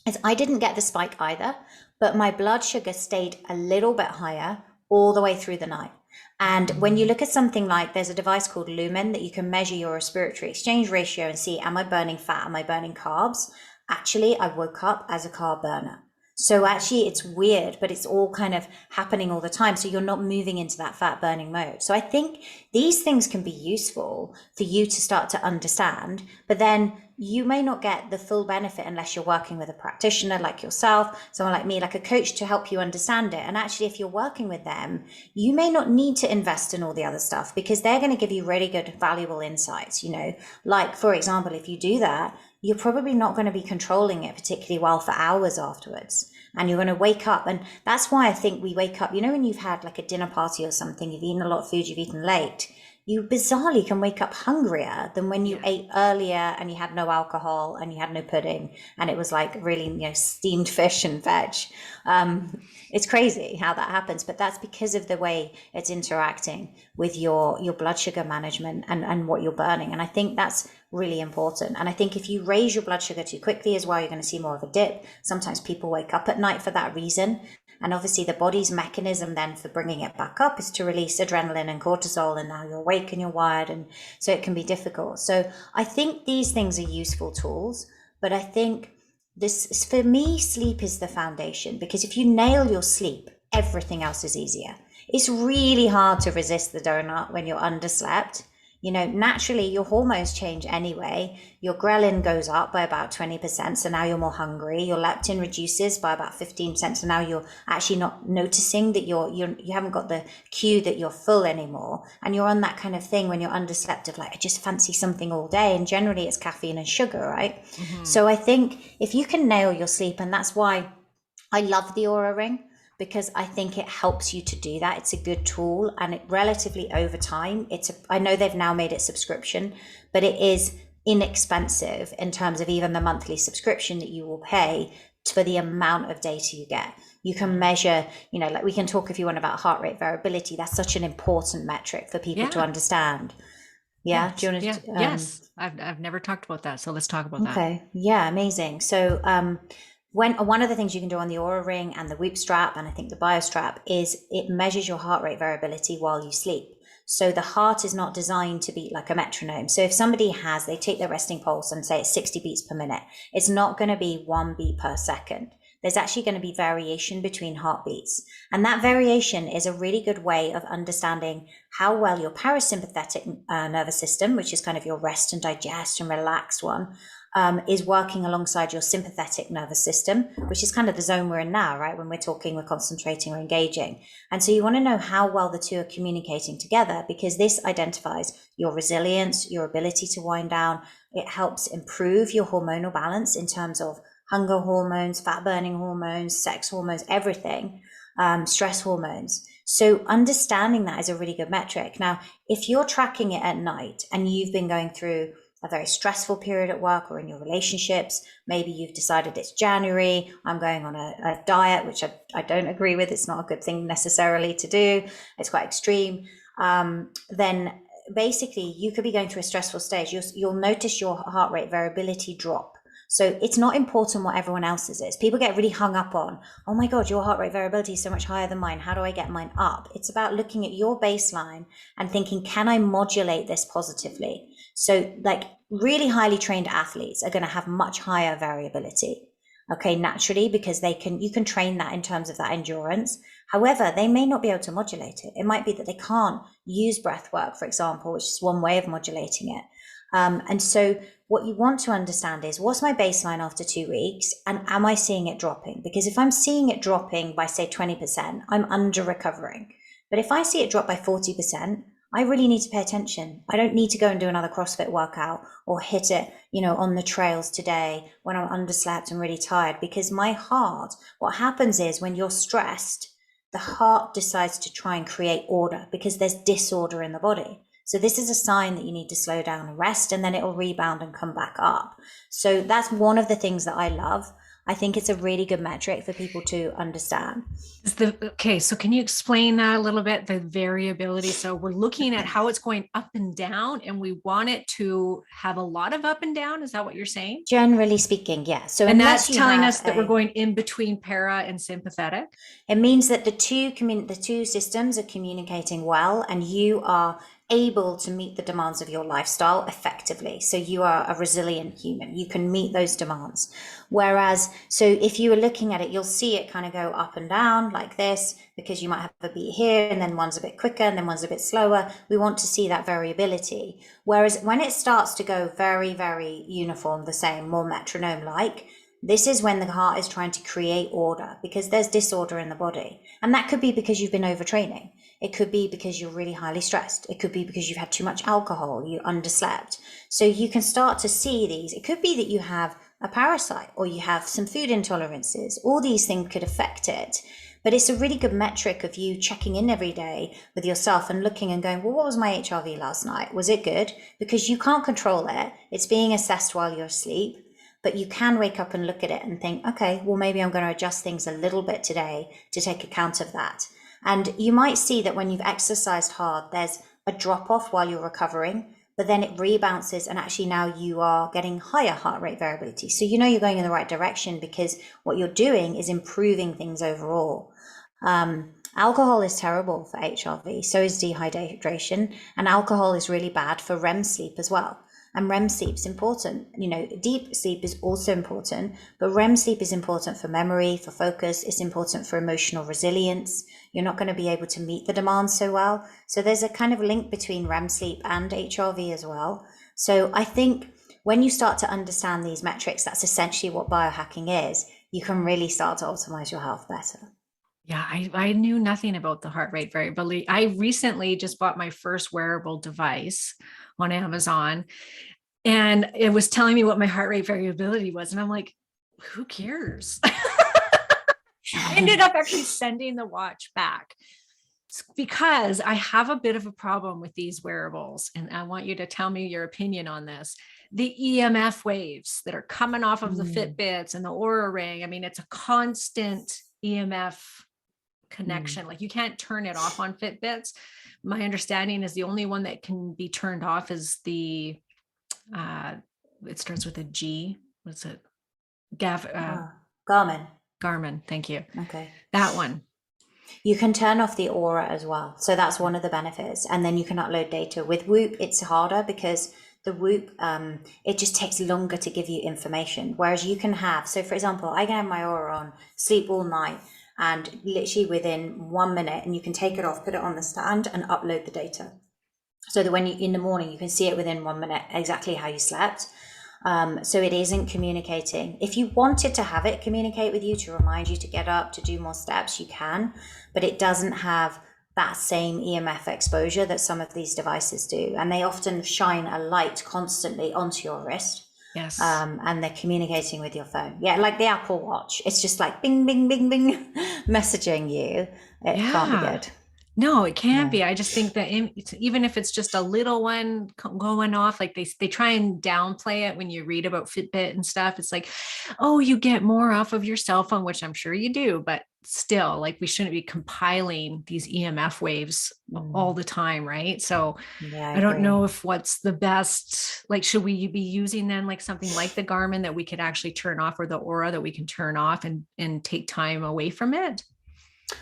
is I didn't get the spike either, but my blood sugar stayed a little bit higher all the way through the night. And when you look at something like, there's a device called Lumen that you can measure your respiratory exchange ratio and see, am I burning fat? Am I burning carbs? Actually, I woke up as a carb burner. So actually it's weird, but it's all kind of happening all the time. So you're not moving into that fat burning mode. So I think these things can be useful for you to start to understand, but then you may not get the full benefit unless you're working with a practitioner like yourself, someone like me, like a coach to help you understand it. And actually, if you're working with them, you may not need to invest in all the other stuff because they're going to give you really good, valuable insights, you know, like, for example, if you do that, you're probably not going to be controlling it particularly well for hours afterwards. And you're going to wake up. And that's why I think we wake up, you know, when you've had like a dinner party or something, you've eaten a lot of food, you've eaten late, you bizarrely can wake up hungrier than when you ate earlier and you had no alcohol and you had no pudding and it was like really, you know, steamed fish and veg. It's crazy how that happens, but that's because of the way it's interacting with your blood sugar management and what you're burning. And I think that's really important. And I think if you raise your blood sugar too quickly as well, you're going to see more of a dip. Sometimes people wake up at night for that reason. And obviously the body's mechanism then for bringing it back up is to release adrenaline and cortisol. And now you're awake and you're wired. And so it can be difficult. So I think these things are useful tools. But I think this, for me, sleep is the foundation, because if you nail your sleep, everything else is easier. It's really hard to resist the donut when you're underslept. You know, naturally your hormones change anyway. Your ghrelin goes up by about 20%. So now you're more hungry. Your leptin reduces by about 15%. So now you're actually not noticing that you haven't got the cue that you're full anymore. And you're on that kind of thing when you're underslept of like, I just fancy something all day. And generally it's caffeine and sugar, right? Mm-hmm. So I think if you can nail your sleep, and that's why I love the Aura Ring, because I think it helps you to do that. It's a good tool, and it relatively over time, I know they've now made it subscription, but it is inexpensive in terms of even the monthly subscription that you will pay for the amount of data you get. You can measure, you know, like we can talk if you want about heart rate variability. That's such an important metric for people to understand. Yeah. Do you want to? Yes. I've never talked about that. So let's talk about that. Okay. Yeah. Amazing. So, one of the things you can do on the Aura Ring and the Whoop strap, and I think the Bio strap, is it measures your heart rate variability while you sleep. So the heart is not designed to beat like a metronome. So if somebody they take their resting pulse and say it's 60 beats per minute, it's not going to be 1 beat per second. There's actually going to be variation between heartbeats. And that variation is a really good way of understanding how well your parasympathetic nervous system, which is kind of your rest and digest and relax one, is working alongside your sympathetic nervous system, which is kind of the zone we're in now, right? When we're talking, we're concentrating, we're engaging. And so you want to know how well the two are communicating together, because this identifies your resilience, your ability to wind down. It helps improve your hormonal balance in terms of hunger hormones, fat burning hormones, sex hormones, everything, stress hormones. So understanding that is a really good metric. Now, if you're tracking it at night and you've been going through a very stressful period at work or in your relationships, maybe you've decided it's January, I'm going on a diet, which I don't agree with. It's not a good thing necessarily to do. It's quite extreme. Then basically you could be going through a stressful stage. You'll notice your heart rate variability drop. So it's not important what everyone else's is. People get really hung up on, oh my God, your heart rate variability is so much higher than mine. How do I get mine up? It's about looking at your baseline and thinking, can I modulate this positively? So like really highly trained athletes are going to have much higher variability. Okay, naturally, because you can train that in terms of that endurance. However, they may not be able to modulate it. It might be that they can't use breath work, for example, which is one way of modulating it. And so what you want to understand is, what's my baseline after 2 weeks, and am I seeing it dropping? Because if I'm seeing it dropping by say 20%, I'm under recovering. But if I see it drop by 40%, I really need to pay attention. I don't need to go and do another CrossFit workout or hit it, on the trails today when I'm underslept and really tired, because my heart, what happens is when you're stressed, the heart decides to try and create order because there's disorder in the body. So this is a sign that you need to slow down and rest, and then it'll rebound and come back up. So that's one of the things that I love. I think it's a really good metric for people to understand. Okay, so can you explain that a little bit, the variability? So we're looking at how it's going up and down, and we want it to have a lot of up and down. Is that what you're saying? Generally speaking, yeah. So and that's telling us that we're going in between para and sympathetic. It means that the two systems are communicating well, and you are able to meet the demands of your lifestyle effectively. So you are a resilient human. You can meet those demands. Whereas, so if you were looking at it, you'll see it kind of go up and down like this, because you might have a beat here and then one's a bit quicker and then one's a bit slower. We want to see that variability. Whereas when it starts to go very, very uniform, the same, more metronome-like, this is when the heart is trying to create order, because there's disorder in the body. And that could be because you've been overtraining. It could be because you're really highly stressed. It could be because you've had too much alcohol, you underslept. So you can start to see these. It could be that you have a parasite or you have some food intolerances. All these things could affect it. But it's a really good metric of you checking in every day with yourself and looking and going, well, what was my HRV last night? Was it good? Because you can't control it. It's being assessed while you're asleep. But you can wake up and look at it and think, okay, well, maybe I'm going to adjust things a little bit today to take account of that. And you might see that when you've exercised hard, there's a drop off while you're recovering, but then it rebounces, and actually now you are getting higher heart rate variability. So you know you're going in the right direction, because what you're doing is improving things overall. Alcohol is terrible for HRV, so is dehydration, and alcohol is really bad for REM sleep as well. And REM sleep is important. Deep sleep is also important, but REM sleep is important for memory, for focus. It's important for emotional resilience. You're not going to be able to meet the demands so well. So there's a kind of link between REM sleep and HRV as well. So I think when you start to understand these metrics, that's essentially what biohacking is. You can really start to optimize your health better. Yeah, I knew nothing about the heart rate variability. I recently just bought my first wearable device on Amazon, and it was telling me what my heart rate variability was. And I'm like, who cares? I ended up actually sending the watch back because I have a bit of a problem with these wearables. And I want you to tell me your opinion on this. The EMF waves that are coming off of the Fitbits and the Oura Ring. I mean, it's a constant EMF connection. Like you can't turn it off on Fitbits. My understanding is the only one that can be turned off is the it starts with a G. What's it? Garmin. Garmin. Thank you. Okay. That one. You can turn off the Aura as well. So that's one of the benefits. And then you can upload data. With Whoop, it's harder because the Whoop, it just takes longer to give you information. Whereas you can have, so for example, I can have my Aura on, sleep all night, and literally within 1 minute, and you can take it off, put it on the stand and upload the data. So that when you, in the morning, you can see it within 1 minute, exactly how you slept. So it isn't communicating. If you wanted to have it communicate with you to remind you to get up, to do more steps, you can, but it doesn't have that same EMF exposure that some of these devices do. And they often shine a light constantly onto your wrist. Yes. And they're communicating with your phone. Yeah, like the Apple Watch. It's just like bing, bing, bing, bing, messaging you. It can't be good. No, it can't Yeah. be. I just think that even if it's just a little one going off, like they try and downplay it when you read about Fitbit and stuff. It's like, oh, you get more off of your cell phone, which I'm sure you do, but still, like we shouldn't be compiling these EMF waves all Mm. the time, right? So Yeah, I I don't agree. know if what's the best, like, should we be using then like something like the Garmin that we could actually turn off, or the Aura that we can turn off and take time away from it?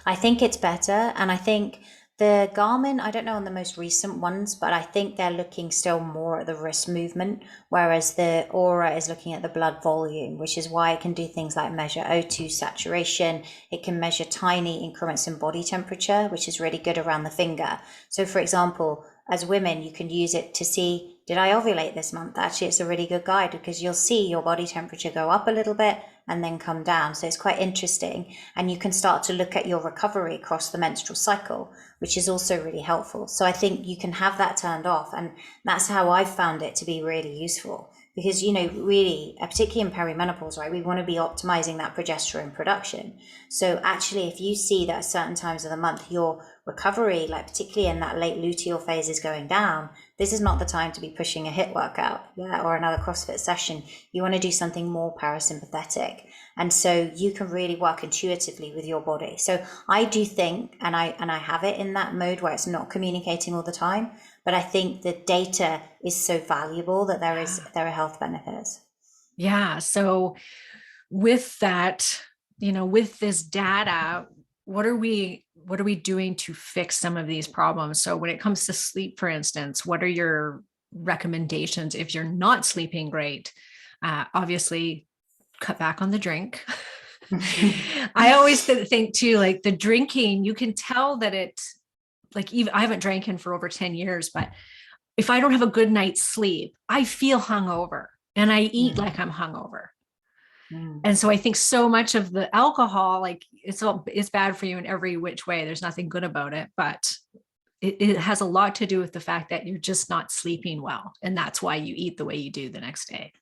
I think it's better. And I think the Garmin, I don't know on the most recent ones, but I think they're looking still more at the wrist movement, whereas the Aura is looking at the blood volume, which is why it can do things like measure O2 saturation. It can measure tiny increments in body temperature, which is really good around the finger. So, for example, as women, you can use it to see, did I ovulate this month? Actually, it's a really good guide because you'll see your body temperature go up a little bit and then come down. So it's quite interesting. And you can start to look at your recovery across the menstrual cycle, which is also really helpful. So I think you can have that turned off. And that's how I've found it to be really useful. Because, you know, really, particularly in perimenopause, right, we want to be optimizing that progesterone production. So actually, if you see that at certain times of the month, your recovery, like particularly in that late luteal phase, is going down, this is not the time to be pushing a HIIT workout, yeah, or another CrossFit session. You want to do something more parasympathetic. And so you can really work intuitively with your body. So I do think, and I have it in that mode where it's not communicating all the time, but I think the data is so valuable that there are health benefits. Yeah. So with that, with this data, what are we doing to fix some of these problems? So when it comes to sleep, for instance, what are your recommendations if you're not sleeping great? Obviously, cut back on the drink. I always think too, like the drinking, you can tell that like even I haven't drank in for over 10 years, but if I don't have a good night's sleep, I feel hungover and I eat Mm, like I'm hungover. mm. And so I think so much of the alcohol, like it's bad for you in every which way. There's nothing good about it, but it has a lot to do with the fact that you're just not sleeping well. And that's why you eat the way you do the next day.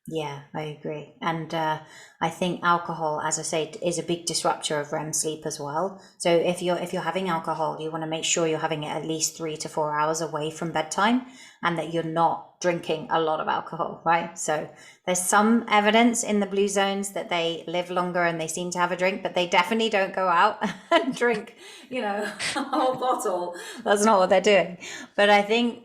Yeah, I agree. And I think alcohol, as I say, is a big disruptor of REM sleep as well. So if you're having alcohol, you want to make sure you're having it at least 3 to 4 hours away from bedtime, and that you're not drinking a lot of alcohol, right? So there's some evidence in the blue zones that they live longer and they seem to have a drink, but they definitely don't go out and drink, a whole bottle. That's not what they're doing. But I think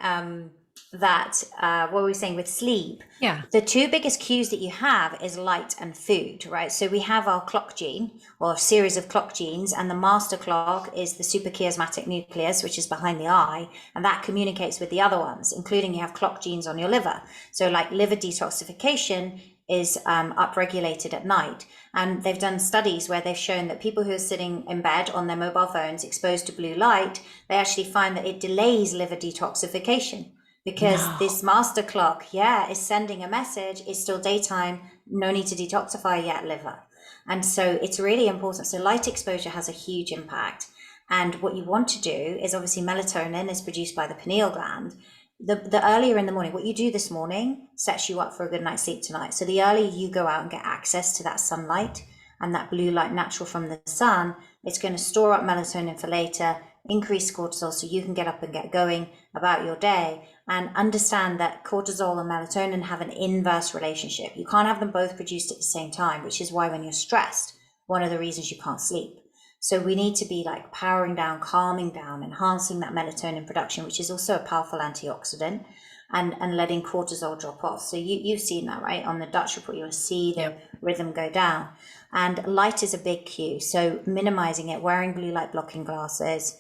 that what we were saying with sleep, Yeah. the two biggest cues that you have is light and food, right? So we have our clock gene, or a series of clock genes, and the master clock is the suprachiasmatic nucleus, which is behind the eye, and that communicates with the other ones, including you have clock genes on your liver. So like liver detoxification is upregulated at night. And they've done studies where they've shown that people who are sitting in bed on their mobile phones exposed to blue light, they actually find that it delays liver detoxification, because No. this master clock, yeah, is sending a message. It's still daytime, no need to detoxify yet, liver. And so it's really important. So light exposure has a huge impact. And what you want to do is, obviously melatonin is produced by the pineal gland. The earlier in the morning, what you do this morning sets you up for a good night's sleep tonight. So the earlier you go out and get access to that sunlight and that blue light natural from the sun, it's going to store up melatonin for later, increase cortisol so you can get up and get going about your day. And understand that cortisol and melatonin have an inverse relationship. You can't have them both produced at the same time, which is why when you're stressed, one of the reasons you can't sleep. So we need to be like powering down, calming down, enhancing that melatonin production, which is also a powerful antioxidant, and letting cortisol drop off. So you've seen that, right? On the Dutch report, you'll see the rhythm go down. And light is a big cue. So minimizing it, wearing blue light blocking glasses,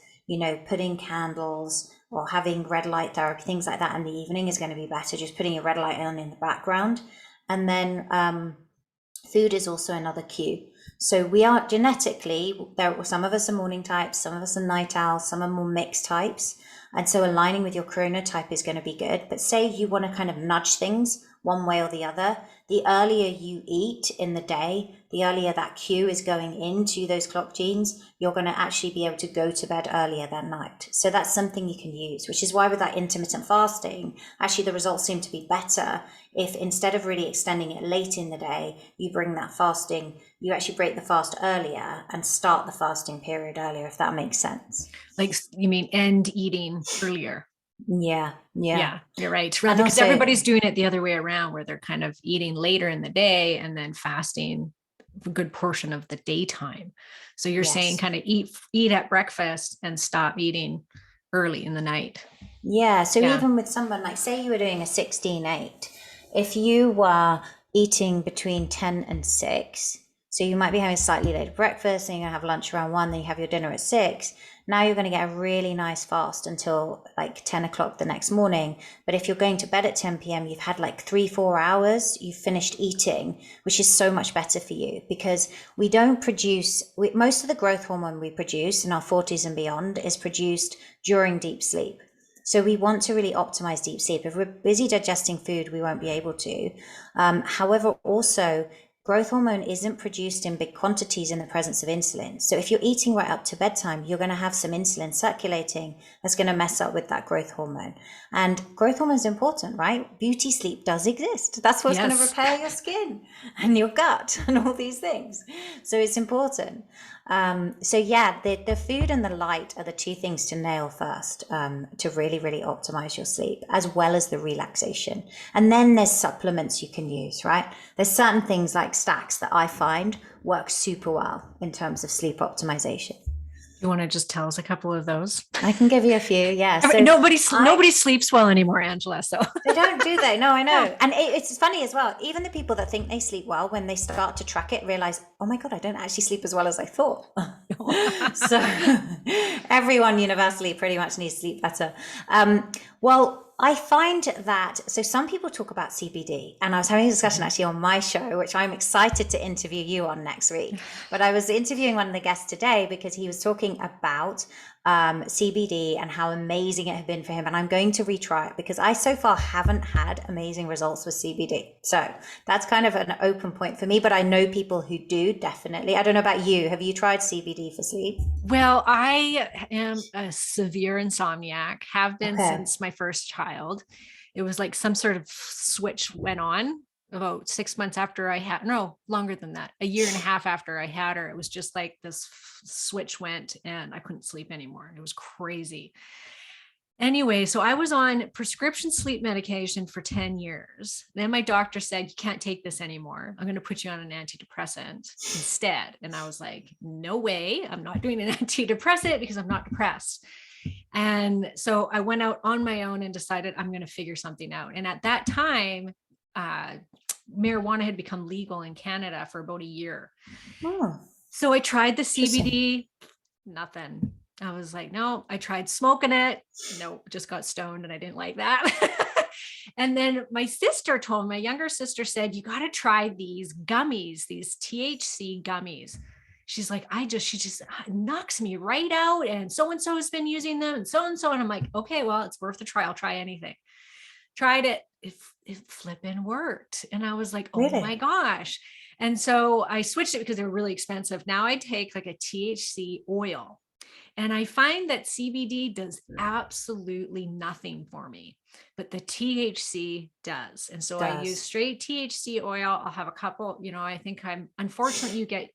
putting candles, or having red light therapy, things like that in the evening is going to be better. Just putting a red light on in the background. And then food is also another cue. So we are genetically, some of us are morning types, some of us are night owls, some are more mixed types. And so aligning with your chronotype is going to be good. But say you want to kind of nudge things one way or the other. The earlier you eat in the day, the earlier that cue is going into those clock genes, you're going to actually be able to go to bed earlier that night. So that's something you can use, which is why with that intermittent fasting, actually the results seem to be better if instead of really extending it late in the day, you bring that fasting, you actually break the fast earlier and start the fasting period earlier, if that makes sense. Like, you mean end eating earlier? Yeah, Yeah, you're right. And Rather, because also, everybody's doing it the other way around, where they're kind of eating later in the day and then fasting a good portion of the daytime. So you're saying yes. kind of eat at breakfast and stop eating early in the night. Yeah, so Yeah. even with someone like, say you were doing a 16/8, if you were eating between 10 and 6, so you might be having a slightly later breakfast, and you're going to have lunch around 1, then you have your dinner at 6. Now you're going to get a really nice fast until like 10 o'clock the next morning. But if you're going to bed at 10 p.m., you've had like 3, 4 hours, you've finished eating, which is so much better for you because we don't produce, most of the growth hormone we produce in our 40s and beyond is produced during deep sleep. So we want to really optimize deep sleep. If we're busy digesting food, we won't be able to. However, also, growth hormone isn't produced in big quantities in the presence of insulin. So if you're eating right up to bedtime, you're going to have some insulin circulating that's going to mess up with that growth hormone. And growth hormone is important, right? Beauty sleep does exist. That's what's going to Yes. repair your skin and your gut and all these things. So it's important. So yeah, the food and the light are the two things to nail first, to really, really optimize your sleep, as well as the relaxation. And then there's supplements you can use, right? There's certain things like stacks that I find work super well in terms of sleep optimization. You want to just tell us a couple of those? I can give you a few, yeah. So Nobody sleeps well anymore, Angela. So they don't, do they? No, I know. yeah. And it's funny as well. Even the people that think they sleep well, when they start to track it, realize, oh my God, I don't actually sleep as well as I thought. So everyone universally pretty much needs to sleep better. Well, I find that, so some people talk about CBD, and I was having a discussion actually on my show, which I'm excited to interview you on next week. But I was interviewing one of the guests today because he was talking about CBD and how amazing it had been for him. And I'm going to retry it because I so far haven't had amazing results with CBD. So that's kind of an open point for me, but I know people who do, definitely. I don't know about you. Have you tried CBD for sleep? Well, I am a severe insomniac, have been Okay. since my first child. It was like some sort of switch went on about 6 months after I had, no, longer than that, a year and a half after I had her. It was just like this switch went and I couldn't sleep anymore. It was crazy. Anyway, so I was on prescription sleep medication for 10 years. Then my doctor said, you can't take this anymore. I'm going to put you on an antidepressant instead. And I was like, no way. I'm not doing an antidepressant because I'm not depressed. And so I went out on my own and decided I'm going to figure something out. And at that time, marijuana had become legal in Canada for about a year. Oh, So I tried the interesting. CBD, nothing. I was like, no, I tried smoking it. No, just got stoned and I didn't like that. And then my sister told me, my younger sister said, you got to try these gummies, these THC gummies. She's like, she just knocks me right out. And so has been using them and so. And I'm like, okay, well, it's worth a try. I'll try anything. Tried it. It flipping worked. And I was like, oh my Really? gosh. And so I switched it because they were really expensive. Now I take like a THC oil. And I find that CBD does absolutely nothing for me, but the THC does. And so I use Does. straight THC oil. I'll have a couple, I think unfortunately, you get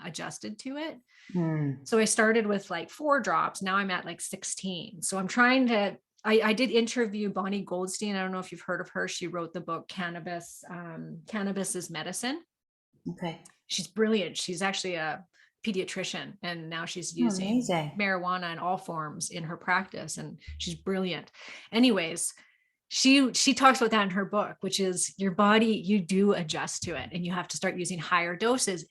adjusted to it. Hmm. So I started with like 4 drops. Now I'm at like 16. So I'm trying to, I did interview Bonnie Goldstein. I don't know if you've heard of her. She wrote the book Cannabis Is Medicine. Okay. She's brilliant. She's actually a pediatrician and now she's Oh, using amazing. marijuana in all forms in her practice and she's brilliant. Anyways, she talks about that in her book, which is your body, you do adjust to it and you have to start using higher doses.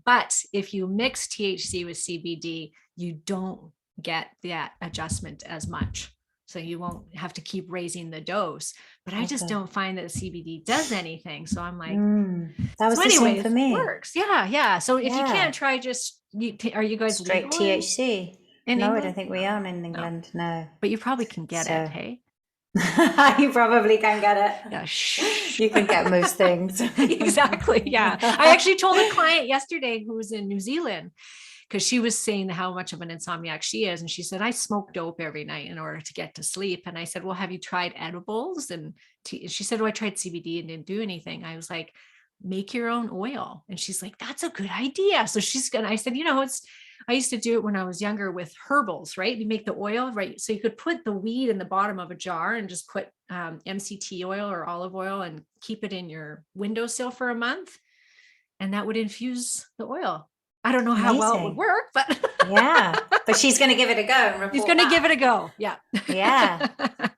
But if you mix THC with CBD, you don't get that adjustment as much. So you won't have to keep raising the dose. But I just Okay. don't find that CBD does anything. So I'm like, That was so the same anyways, for it me. works. Yeah. Yeah. So if you Yeah. can't try are you guys Straight legal THC. in No, I England? don't think we No, are in no, England. No. but you probably can get it. So Hey. You probably can get it. Yeah. Shh. You can get most things. Exactly. Yeah. I actually told a client yesterday who was in New Zealand because she was saying how much of an insomniac she is. And she said, I smoke dope every night in order to get to sleep. And I said, well, have you tried edibles? And she said, oh, I tried CBD and didn't do anything. I was like, make your own oil. And she's like, that's a good idea. So I said, I used to do it when I was younger with herbals, right? You make the oil, right? So you could put the weed in the bottom of a jar and just put MCT oil or olive oil and keep it in your windowsill for a month. And that would infuse the oil. I don't know how well it would Amazing. work, but Yeah. But she's going to give it a go and he's report going to give it back. a go. Yeah. Yeah.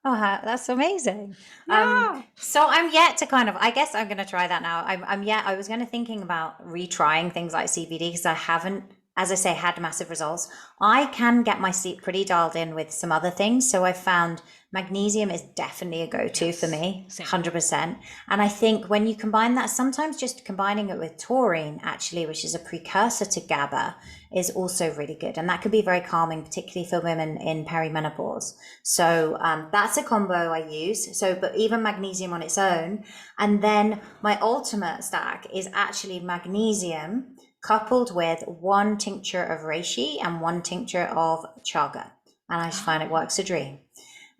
Oh, that's amazing. Yeah. So I'm yet to kind of, I guess I'm going to try that now. I was going to thinking about retrying things like CBD because I haven't, as I say, had massive results. I can get my sleep pretty dialed in with some other things. So I found magnesium is definitely a go-to for me, Same. 100%. And I think when you combine that, sometimes just combining it with taurine, actually, which is a precursor to GABA, is also really good. And that could be very calming, particularly for women in perimenopause. So that's a combo I use. So, but even magnesium on its own. And then my ultimate stack is actually magnesium coupled with one tincture of reishi and one tincture of chaga. And I just find it works a dream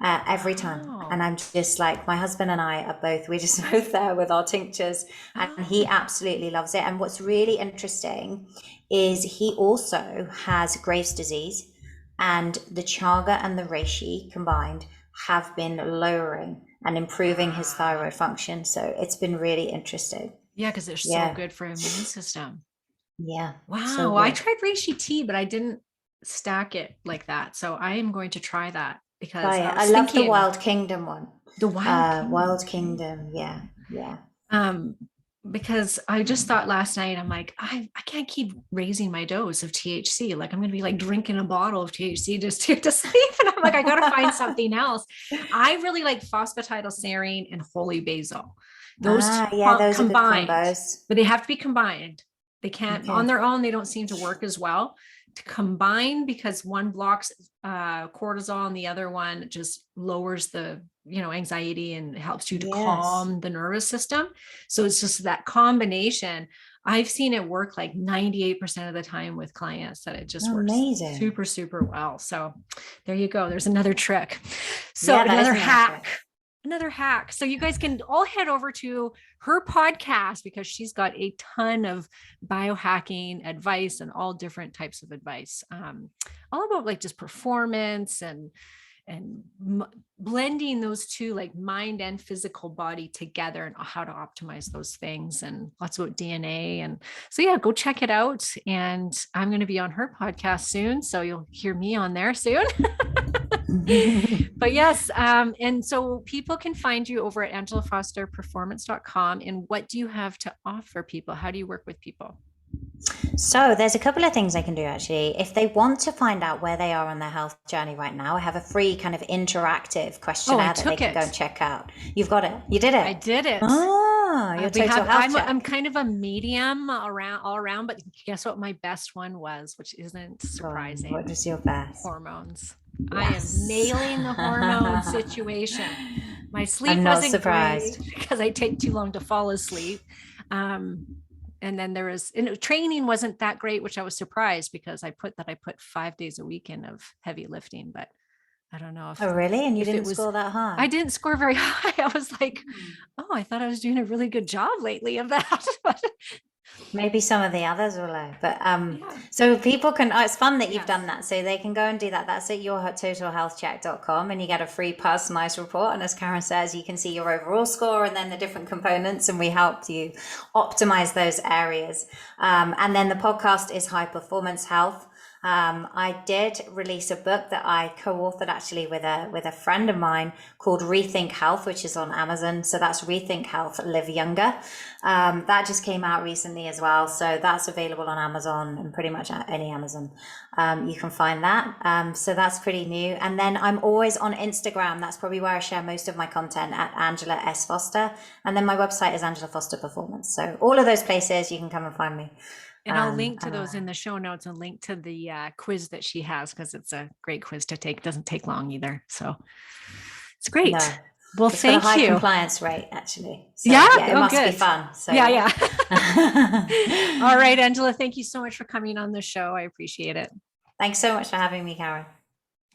every time. And I'm just like, my husband and I are we're just both there with our tinctures, and he absolutely loves it. And what's really interesting is he also has Graves' disease, and the chaga and the reishi combined have been lowering and improving his thyroid function. So it's been really interesting. Yeah, because they're so good for immune system. Yeah. So Wow. I good. tried reishi tea, but I didn't stack it like that. So I am going to try that because Try I it. I was love the thinking Wild Kingdom one. the Wild Kingdom. Wild Kingdom. Yeah. Yeah. Um, because I just thought last night, I'm like, I can't keep raising my dose of THC. Like I'm going to be like drinking a bottle of THC just to sleep. And I'm like, I got to find something else. I really like phosphatidylserine and holy basil. Those two Yeah, those are good combined, combos. but they have to be combined. They can't on Okay. their own. They don't seem to work as well. To combine, because one blocks cortisol and the other one just lowers the anxiety and helps you to Yes. calm the nervous system. So it's just that combination. I've seen it work like 98% of the time with clients, that it just works Amazing. super, super well. So there you go. There's another trick. So Yeah, that is another another hack. trick. Another hack. So you guys can all head over to her podcast because she's got a ton of biohacking advice and all different types of advice, all about like just performance and blending those two, like mind and physical body together, and how to optimize those things, and lots about DNA. And so, yeah, go check it out. And I'm going to be on her podcast soon, so you'll hear me on there soon. But yes, and so people can find you over at angelafosterperformance.com. And what do you have to offer people? How do you work with people? So there's a couple of things I can do actually. If they want to find out where they are on their health journey right now, I have a free kind of interactive questionnaire that they can go and check out. You've got it. You did it. I did it. Oh, your total health check. I'm kind of a medium all around, but guess what my best one was, which isn't surprising. What was your best? Hormones. Yes. I am nailing the hormone situation. My sleep wasn't surprised. great because I take too long to fall asleep. And then there was training wasn't that great, which I was surprised because I put 5 days a week in of heavy lifting, but I don't know if. Oh, really? And you if didn't it was, score that high? I didn't score very high. I was like, oh, I thought I was doing a really good job lately of that. Maybe some of the others were low, but so people can, it's fun that you've done that. So they can go and do that. That's at yourtotalhealthcheck.com, and you get a free personalized report. And as Karen says, you can see your overall score and then the different components, and we help you optimize those areas. And then the podcast is High Performance Health. I did release a book that I co-authored actually with a friend of mine called Rethink Health, which is on Amazon. So that's Rethink Health, Live Younger. That just came out recently as well. So that's available on Amazon and pretty much any Amazon. You can find that. So that's pretty new. And then I'm always on Instagram. That's probably where I share most of my content, at Angela S. Foster. And then my website is Angela Foster Performance. So all of those places you can come and find me. And I'll link to those in the show notes, and link to the quiz that she has, because it's a great quiz to take. It doesn't take long either. So It's great. No. Well, It's got a thank high you. compliance rate, actually. So Yeah. yeah, it Oh, must be good. fun. So Yeah. yeah. Yeah. All right, Angela, thank you so much for coming on the show. I appreciate it. Thanks so much for having me, Karen.